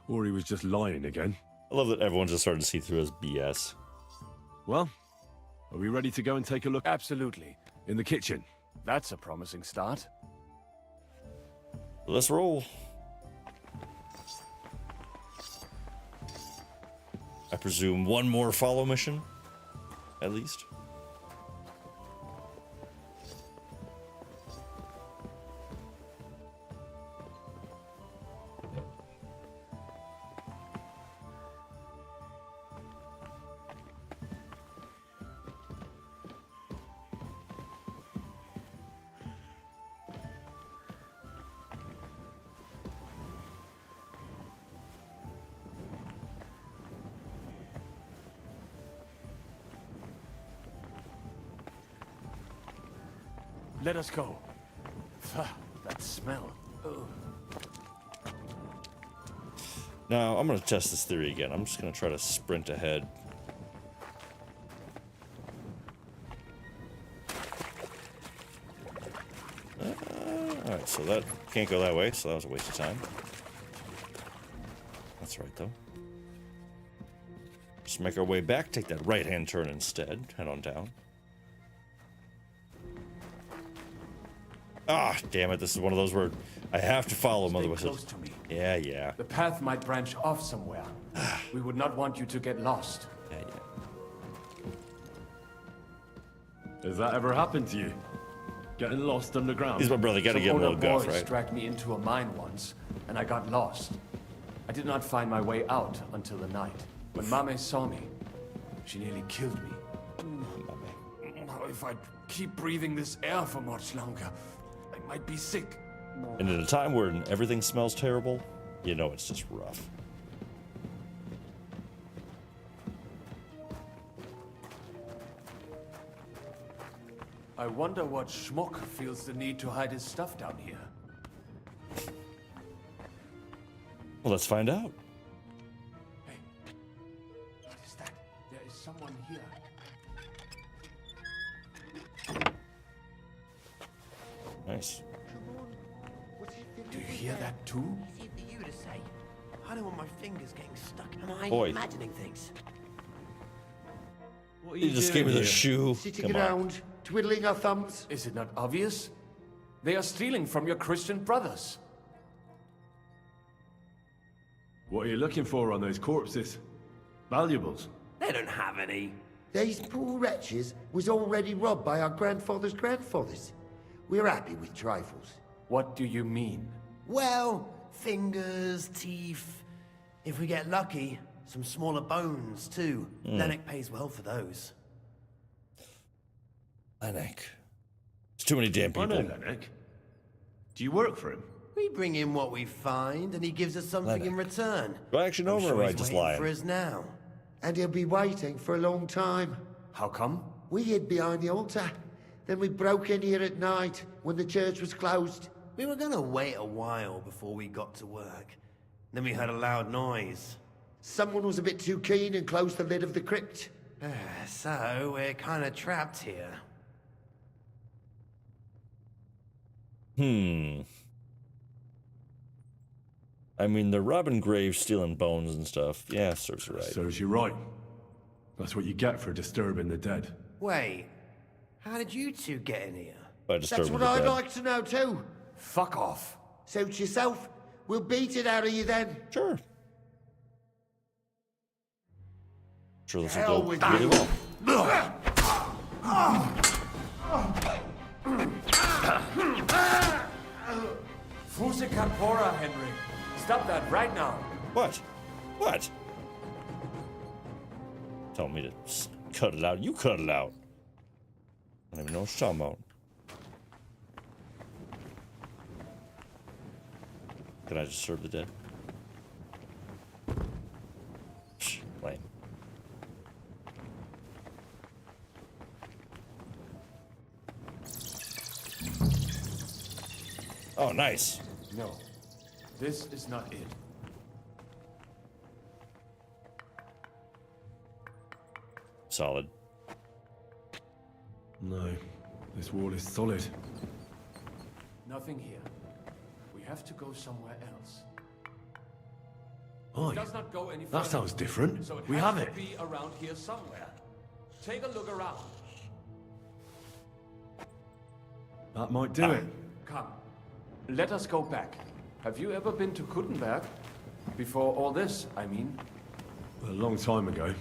[SPEAKER 3] Or he was just lying again.
[SPEAKER 1] I love that everyone's just starting to see through his BS.
[SPEAKER 3] Well, are we ready to go and take a look?
[SPEAKER 2] Absolutely.
[SPEAKER 3] In the kitchen.
[SPEAKER 2] That's a promising start.
[SPEAKER 1] Let's roll. I presume one more follow mission, at least.
[SPEAKER 2] Let us go. That smell. Ugh.
[SPEAKER 1] Now, I'm going to test this theory again. I'm just going to try to sprint ahead. Alright, so that can't go that way, so that was a waste of time. That's right, though. Just make our way back, take that right-hand turn instead. Head on down. Ah, damn it, this is one of those where I have to follow him, otherwise.
[SPEAKER 2] Close to me.
[SPEAKER 1] Yeah.
[SPEAKER 2] The path might branch off somewhere. We would not want you to get lost.
[SPEAKER 1] Yeah.
[SPEAKER 3] Has that ever happened to you? Getting lost underground?
[SPEAKER 1] He's my brother, gotta give him a little guff, right?
[SPEAKER 2] Dragged me into a mine once, and I got lost. I did not find my way out until the night. When Mame saw me, she nearly killed me. If I keep breathing this air for much longer, I might be sick.
[SPEAKER 1] And at a time where everything smells terrible, you know it's just rough.
[SPEAKER 2] I wonder what schmuck feels the need to hide his stuff down here.
[SPEAKER 1] Well, let's find out.
[SPEAKER 2] Hey, what is that? There is someone here.
[SPEAKER 1] Nice.
[SPEAKER 2] Do you hear that too?
[SPEAKER 10] Easy for you to say. I don't want my fingers getting stuck. Am I
[SPEAKER 1] Boy.
[SPEAKER 10] imagining things?
[SPEAKER 14] What are
[SPEAKER 1] You just gave me the shoe.
[SPEAKER 11] Sitting
[SPEAKER 1] Come on.
[SPEAKER 11] around, twiddling our thumbs.
[SPEAKER 2] Is it not obvious? They are stealing from your Christian brothers.
[SPEAKER 3] What are you looking for on those corpses? Valuables?
[SPEAKER 10] They don't have any.
[SPEAKER 11] These poor wretches was already robbed by our grandfather's grandfathers. We're happy with trifles.
[SPEAKER 2] What do you mean?
[SPEAKER 10] Well, fingers, teeth. If we get lucky, some smaller bones too. Lenek pays well for those.
[SPEAKER 1] Lenek. It's too many damn
[SPEAKER 3] I
[SPEAKER 1] people.
[SPEAKER 3] know Lenek. Do you work for him?
[SPEAKER 10] We bring in what we find, and he gives us something in return.
[SPEAKER 1] Do I actually know
[SPEAKER 10] I'm
[SPEAKER 1] him or
[SPEAKER 10] sure
[SPEAKER 1] am I
[SPEAKER 10] he's
[SPEAKER 1] just
[SPEAKER 10] waiting
[SPEAKER 1] lying?
[SPEAKER 10] for us now.
[SPEAKER 11] And he'll be waiting for a long time.
[SPEAKER 2] How come?
[SPEAKER 11] We hid behind the altar. Then we broke in here at night when the church was closed.
[SPEAKER 10] We were gonna wait a while before we got to work. Then we heard a loud noise.
[SPEAKER 11] Someone was a bit too keen and closed the lid of the crypt.
[SPEAKER 10] So, we're kinda trapped here.
[SPEAKER 1] I mean, they're robbing graves, stealing bones and stuff. Yeah, serves you right.
[SPEAKER 3] Serves you right. That's what you get for disturbing the dead.
[SPEAKER 10] Wait, how did you two get in here?
[SPEAKER 1] By
[SPEAKER 11] That's
[SPEAKER 1] disturbing
[SPEAKER 11] what
[SPEAKER 1] the
[SPEAKER 11] I'd
[SPEAKER 1] dead.
[SPEAKER 11] like to know too.
[SPEAKER 2] Fuck off.
[SPEAKER 11] Suit yourself. We'll beat it out of you then.
[SPEAKER 1] Sure. Sure, this
[SPEAKER 11] Hell
[SPEAKER 1] will go
[SPEAKER 11] with
[SPEAKER 1] really
[SPEAKER 11] you.
[SPEAKER 1] well.
[SPEAKER 2] Fuse Campora, Henry. Stop that right now.
[SPEAKER 1] What? What? Tell me to cut it out. You cut it out. I don't even know what you're talking about. Can I just serve the dead? Psh, lame. Oh, nice.
[SPEAKER 2] No, this is not it.
[SPEAKER 1] Solid.
[SPEAKER 3] No, this wall is solid.
[SPEAKER 2] Nothing here. We have to go somewhere else.
[SPEAKER 3] Oi,
[SPEAKER 2] It does not go any
[SPEAKER 3] that
[SPEAKER 2] further.
[SPEAKER 3] sounds different.
[SPEAKER 2] So it
[SPEAKER 3] We
[SPEAKER 2] has
[SPEAKER 3] have
[SPEAKER 2] to
[SPEAKER 3] it.
[SPEAKER 2] be around here somewhere. Take a look around.
[SPEAKER 3] That might do it.
[SPEAKER 2] Come. Let us go back. Have you ever been to Kuttenberg? Before all this, I mean.
[SPEAKER 3] A long time ago.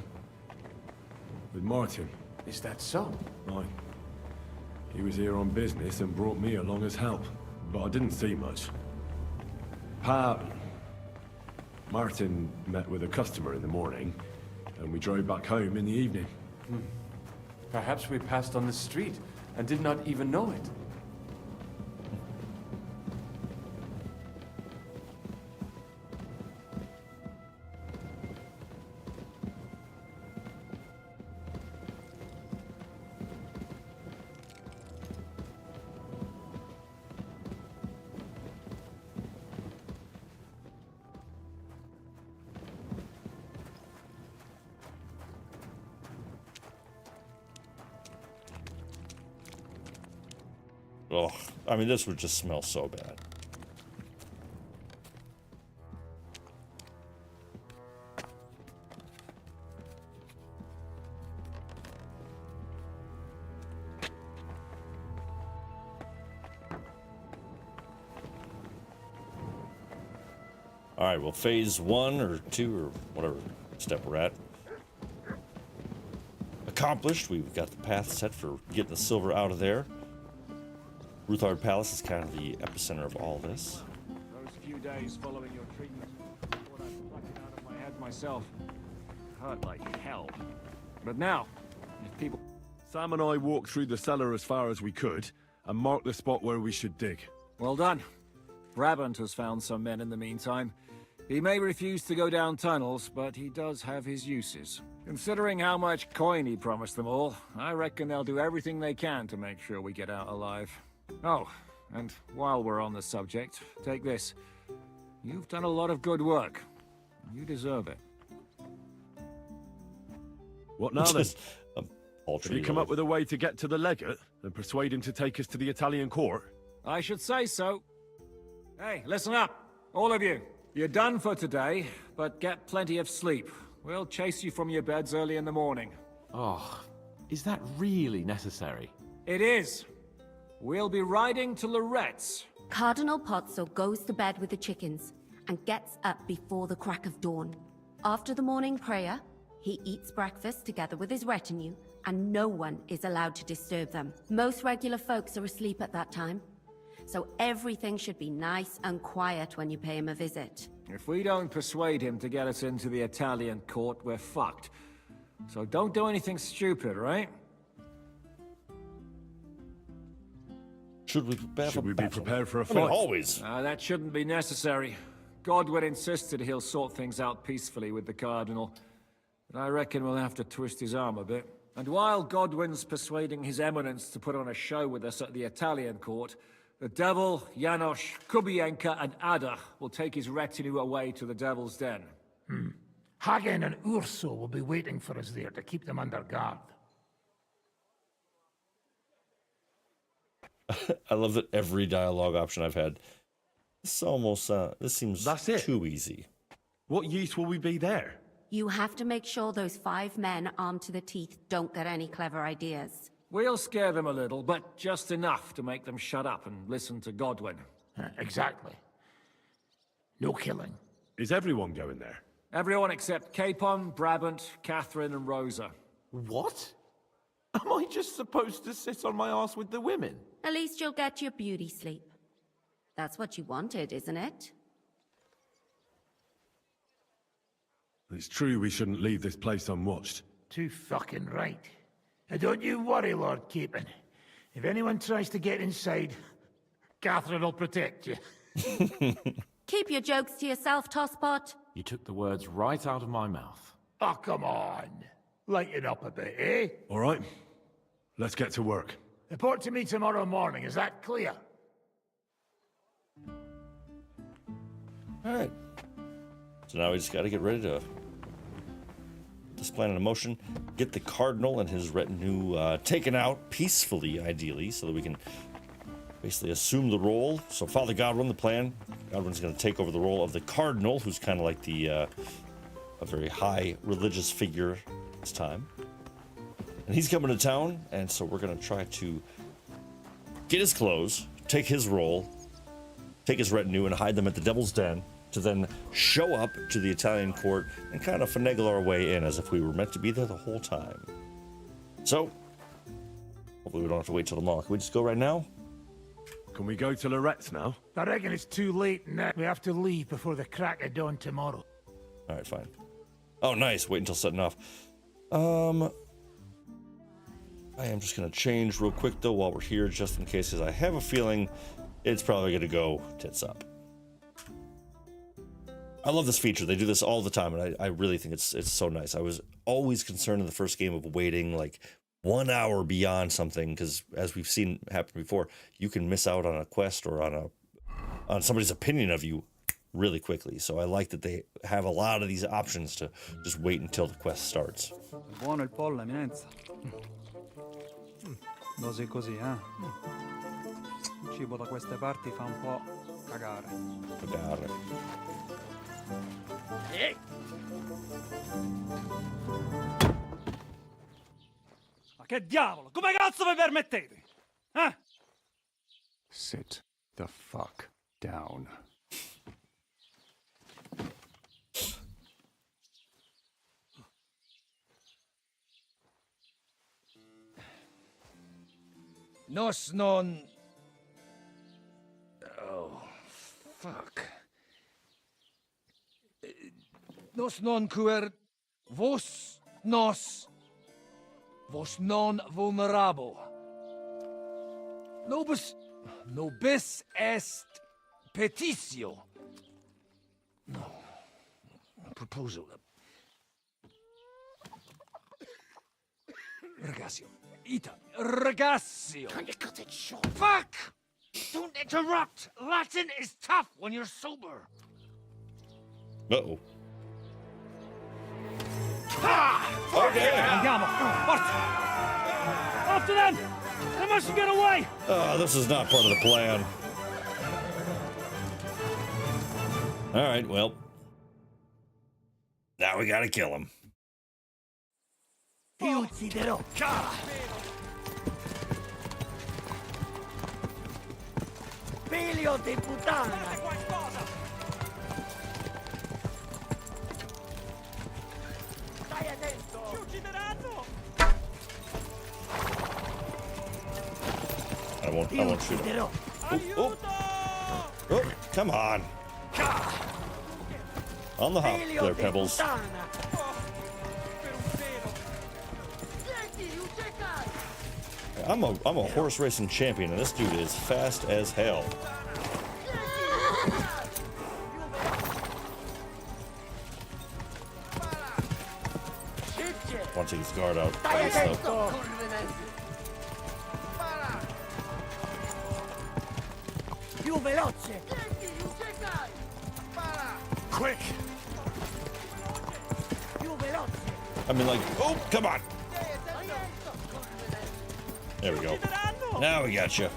[SPEAKER 3] With Martin.
[SPEAKER 2] Is that so?
[SPEAKER 3] Right. He was here on business and brought me along as help. But I didn't see much. Martin met with a customer in the morning, and we drove back home in the evening.
[SPEAKER 2] Perhaps we passed on the street and did not even know it.
[SPEAKER 1] Ugh. I mean, this would just smell so bad. All right, well, phase 1 or 2 or whatever step we're at. Accomplished. We've got the path set for getting the silver out of there. Ruthard Palace is kind of the epicenter of all this.
[SPEAKER 12] Those few days following your treatment, I thought I'd pluck it out of my head myself. Hurt like hell. But now, if people...
[SPEAKER 3] Sam and I walked through the cellar as far as we could, and marked the spot where we should dig.
[SPEAKER 12] Well done. Brabant has found some men in the meantime. He may refuse to go down tunnels, but he does have his uses. Considering how much coin he promised them all, I reckon they'll do everything they can to make sure we get out alive. Oh, and while we're on the subject, take this. You've done a lot of good work. You deserve it.
[SPEAKER 3] What now then?
[SPEAKER 1] Should
[SPEAKER 3] you come up with a way to get to the legate and persuade him to take us to the Italian court?
[SPEAKER 12] I should say so. Hey, listen up, all of you. You're done for today, but get plenty of sleep. We'll chase you from your beds early in the morning.
[SPEAKER 14] Oh, is that really necessary?
[SPEAKER 12] It is. We'll be riding to Loretz.
[SPEAKER 21] Cardinal Pozzo goes to bed with the chickens and gets up before the crack of dawn. After the morning prayer, he eats breakfast together with his retinue, and no one is allowed to disturb them. Most regular folks are asleep at that time, so everything should be nice and quiet when you pay him a visit.
[SPEAKER 12] If we don't persuade him to get us into the Italian court, we're fucked. So don't do anything stupid, right?
[SPEAKER 1] Should we be
[SPEAKER 3] prepared for a fight?
[SPEAKER 1] I mean, always.
[SPEAKER 12] That shouldn't be necessary. Godwin insisted he'll sort things out peacefully with the Cardinal. But I reckon we'll have to twist his arm a bit. And while Godwin's persuading His Eminence to put on a show with us at the Italian court, the Devil, Janosch, Kubienka, and Ada will take his retinue away to the Devil's Den.
[SPEAKER 9] Hagen and Urso will be waiting for us there to keep them under guard.
[SPEAKER 1] I love that every dialogue option I've had. This almost, this seems too easy.
[SPEAKER 3] What use will we be there?
[SPEAKER 21] You have to make sure those 5 men armed to the teeth don't get any clever ideas.
[SPEAKER 12] We'll scare them a little, but just enough to make them shut up and listen to Godwin.
[SPEAKER 9] Exactly. No killing.
[SPEAKER 3] Is everyone going there?
[SPEAKER 12] Everyone except Capon, Brabant, Catherine, and Rosa.
[SPEAKER 14] What? Am I just supposed to sit on my ass with the women?
[SPEAKER 21] At least you'll get your beauty sleep. That's what you wanted, isn't it?
[SPEAKER 3] It's true we shouldn't leave this place unwatched.
[SPEAKER 9] Too fucking right. And don't you worry, Lord Capon. If anyone tries to get inside, Catherine will protect you.
[SPEAKER 21] Keep your jokes to yourself, Tosspot.
[SPEAKER 14] You took the words right out of my mouth.
[SPEAKER 9] Oh, come on. Lighten up a bit, eh?
[SPEAKER 3] All right. Let's get to work.
[SPEAKER 9] Report to me tomorrow morning, is that clear?
[SPEAKER 1] Alright. So now we just gotta get ready to this plan in motion, get the Cardinal and his retinue taken out peacefully, ideally, so that we can basically assume the role. So Father Godwin, the plan, Godwin's going to take over the role of the Cardinal, who's kind of like the a very high religious figure this time. And he's coming to town, and so we're going to try to get his clothes, take his role, take his retinue, and hide them at the Devil's Den, to then show up to the Italian court and kind of finagle our way in as if we were meant to be there the whole time. So, hopefully we don't have to wait till tomorrow. Can we just go right now?
[SPEAKER 3] Can we go to Lorette's now?
[SPEAKER 9] I reckon it's too late now. We have to leave before the crack of dawn tomorrow.
[SPEAKER 1] Alright, fine. Oh, nice. Wait until setting off. I am just going to change real quick, though, while we're here, just in case, because I have a feeling it's probably going to go tits up. I love this feature. They do this all the time, and I really think it's so nice. I was always concerned in the first game of waiting like 1 hour beyond something, because as we've seen happen before, you can miss out on a quest or on somebody's opinion of you really quickly. So I like that they have a lot of these options to just wait until the quest starts.
[SPEAKER 7] Buono il pollo, eminenza. Dosi così, eh? Il cibo da queste parti fa un po' cagare.
[SPEAKER 1] Cagare.
[SPEAKER 7] Ma che diavolo? Come cazzo vi permettete? Eh?
[SPEAKER 2] Sit the fuck down.
[SPEAKER 10] Nos non... Oh, fuck. Nos non cuer vos nos vos non vulnerabo. Nobis est petitio. No. Proposal. Ragazio. Ita. Ragazio. Can you cut it short? Fuck! Don't interrupt! Latin is tough when you're sober.
[SPEAKER 1] Uh-oh.
[SPEAKER 7] Andiamo, forza! After them! They mustn't get away!
[SPEAKER 1] This is not part of the plan. Alright, well. Now we gotta kill him.
[SPEAKER 10] Ti ucciderò. Figlio di puttana! Stai attento! Ci uccideranno!
[SPEAKER 1] I won't shoot him. Oh, come on. On the hop there, Pebbles. I'm a horse racing champion, and this dude is fast as hell. Want to take his guard out.
[SPEAKER 10] Più veloce!
[SPEAKER 3] Quick!
[SPEAKER 10] Più veloce!
[SPEAKER 1] I mean, like, oh, come on! There we go. Now we got you.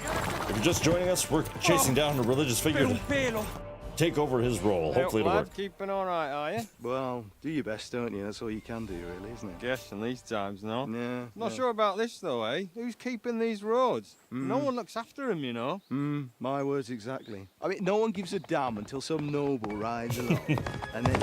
[SPEAKER 1] If you're just joining us, we're chasing down a religious figure to take over his role. Hopefully it'll work.
[SPEAKER 22] Keeping all right, are you? Well, do your best, don't you? That's all you can do, really, isn't it? Guess in these times, no? Yeah. Not sure about this, though, eh? Who's keeping these roads? No one looks after them, you know. My words exactly. I mean, no one gives a damn until some noble rides along, and then...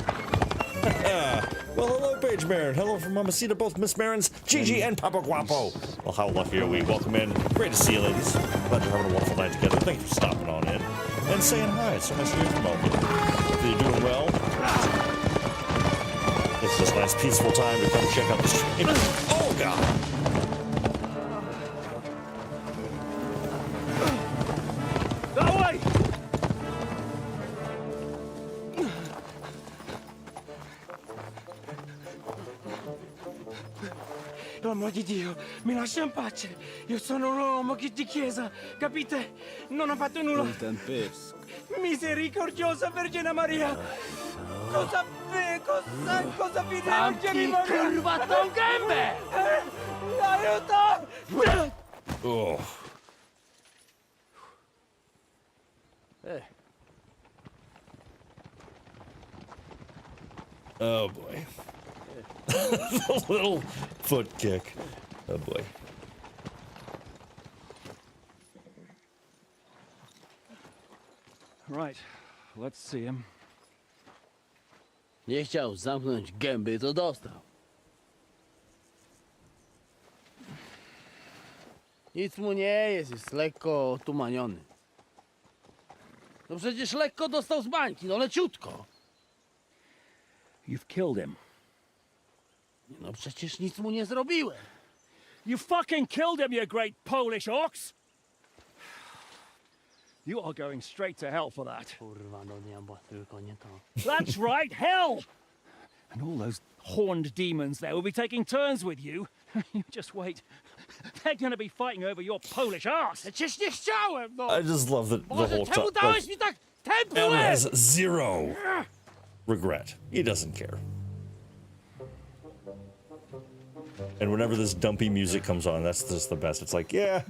[SPEAKER 1] Well, hello, Paige Marin. Hello from Mamacita, both Miss Marins, Gigi, and Papa Guapo. Well, how lucky are we? Welcome in. Great to see you, ladies. Glad you're having a wonderful night together. Thank you for stopping on in and saying hi. It's so nice to hear from all of you. Hopefully you're doing well. It's just a nice peaceful time to come check out the stream. Oh god!
[SPEAKER 3] That way!
[SPEAKER 10] L'uomo di Dio, mi lascia in pace. Io sono un uomo di chiesa, capite? Non ho fatto nulla. Misericordiosa Vergine Maria. Cosa vi devo Maria?
[SPEAKER 13] Curvato in gambe!
[SPEAKER 10] Aiuto!
[SPEAKER 1] Oh. Oh boy. The little foot kick. Oh boy.
[SPEAKER 12] Right, let's see him.
[SPEAKER 4] Nie chciał zamknąć gęby, to dostał. Nic mu nie jest lekko otumaniony. No przecież lekko dostał z bańki, no leciutko.
[SPEAKER 12] You've killed him.
[SPEAKER 4] No przecież nic mu nie zrobiłem.
[SPEAKER 12] You fucking killed him, you great Polish ox! You are going straight to hell for that.
[SPEAKER 4] Kurwa, do nieba, tylko nie to.
[SPEAKER 12] That's right, hell! And all those horned demons there will be taking turns with you. You just wait. They're gonna be fighting over your Polish ass.
[SPEAKER 4] Przecież nie chciałem, no!
[SPEAKER 1] I just love that the
[SPEAKER 4] Może
[SPEAKER 1] whole
[SPEAKER 4] czemu
[SPEAKER 1] time.
[SPEAKER 4] dałeś mi tak
[SPEAKER 1] Elmer
[SPEAKER 4] tępy
[SPEAKER 1] has zero regret. He doesn't care. And whenever this dumpy music comes on, that's just the best. It's like, yeah,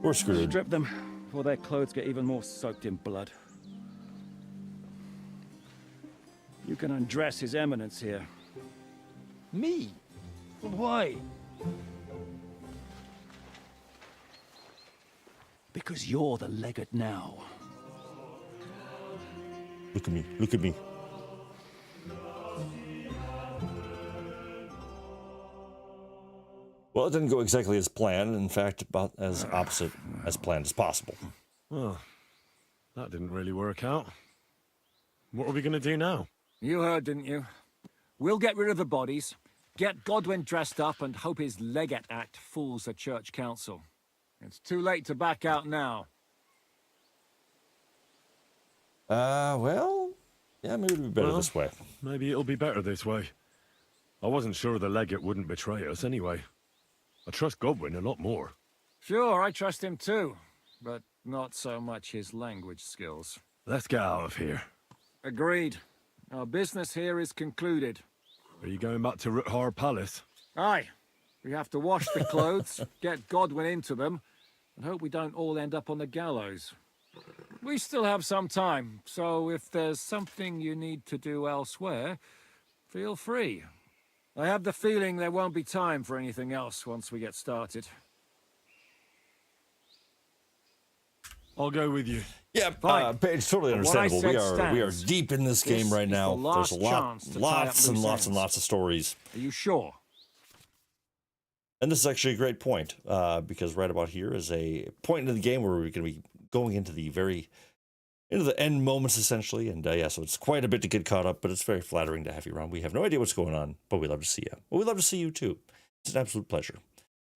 [SPEAKER 1] we're screwed.
[SPEAKER 12] Strip them, or their clothes get even more soaked in blood. You can undress His Eminence here.
[SPEAKER 4] Me? Why?
[SPEAKER 12] Because you're the legate now.
[SPEAKER 1] Look at me, look at me. Well, it didn't go exactly as planned. In fact, about as opposite as planned as possible.
[SPEAKER 3] Well, that didn't really work out. What are we going to do now?
[SPEAKER 12] You heard, didn't you? We'll get rid of the bodies, get Godwin dressed up, and hope his Legate Act fools the Church Council. It's too late to back out now.
[SPEAKER 1] Well, yeah, maybe it'll be better this way.
[SPEAKER 3] Maybe it'll be better this way. I wasn't sure the legate wouldn't betray us anyway. I trust Godwin a lot more.
[SPEAKER 12] Sure, I trust him too, but not so much his language skills.
[SPEAKER 3] Let's get out of here.
[SPEAKER 12] Agreed. Our business here is concluded.
[SPEAKER 3] Are you going back to Ruthar Palace?
[SPEAKER 12] Aye. We have to wash the clothes, get Godwin into them, and hope we don't all end up on the gallows. We still have some time, so if there's something you need to do elsewhere, feel free. I have the feeling there won't be time for anything else once we get started.
[SPEAKER 3] I'll go with you.
[SPEAKER 1] Yeah, Paige, totally understandable. We are deep in this game right now. There's lots and lots of stories.
[SPEAKER 12] Are you sure?
[SPEAKER 1] And this is actually a great point, because right about here is a point in the game where we're going to be going into the end moments, essentially. And yeah, so it's quite a bit to get caught up, but it's very flattering to have you around. We have no idea what's going on, but we love to see you. Well, we love to see you too. It's an absolute pleasure.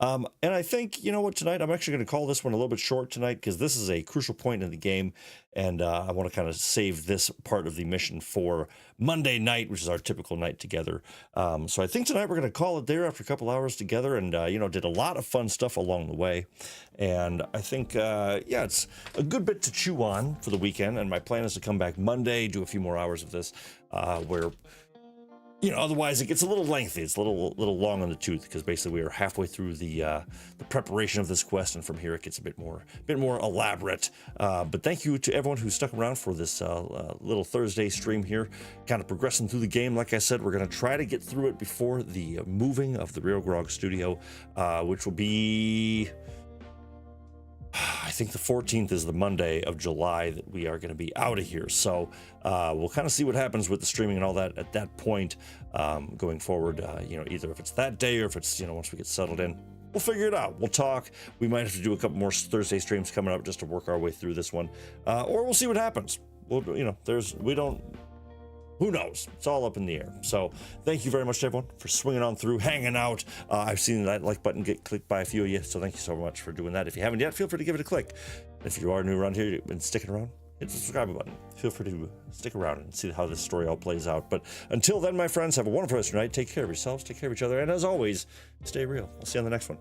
[SPEAKER 1] And I think, you know what, tonight, I'm actually going to call this one a little bit short tonight, because this is a crucial point in the game, and I want to kind of save this part of the mission for Monday night, which is our typical night together. So I think tonight we're going to call it there after a couple hours together, and, you know, did a lot of fun stuff along the way. And I think, yeah, it's a good bit to chew on for the weekend, and my plan is to come back Monday, do a few more hours of this, where... You know, otherwise it gets a little lengthy. It's a little long on the tooth, because basically we are halfway through the preparation of this quest, and from here it gets a bit more elaborate. But thank you to everyone who stuck around for this little Thursday stream here, kind of progressing through the game. Like I said, we're going to try to get through it before the moving of the RealGrogg studio, which will be... I think the 14th is the Monday of July that we are going to be out of here. So we'll kind of see what happens with the streaming and all that at that point going forward. You know, either if it's that day or if it's, you know, once we get settled in, we'll figure it out. We'll talk. We might have to do a couple more Thursday streams coming up just to work our way through this one, or we'll see what happens. Well, you know, we don't Who knows? It's all up in the air. So thank you very much to everyone for swinging on through, hanging out. I've seen that like button get clicked by a few of you, so thank you so much for doing that. If you haven't yet, feel free to give it a click. If you are new around here and sticking around, hit the subscribe button. Feel free to stick around and see how this story all plays out. But until then, my friends, have a wonderful rest of your night. Take care of yourselves, take care of each other, and as always, stay real. I'll see you on the next one.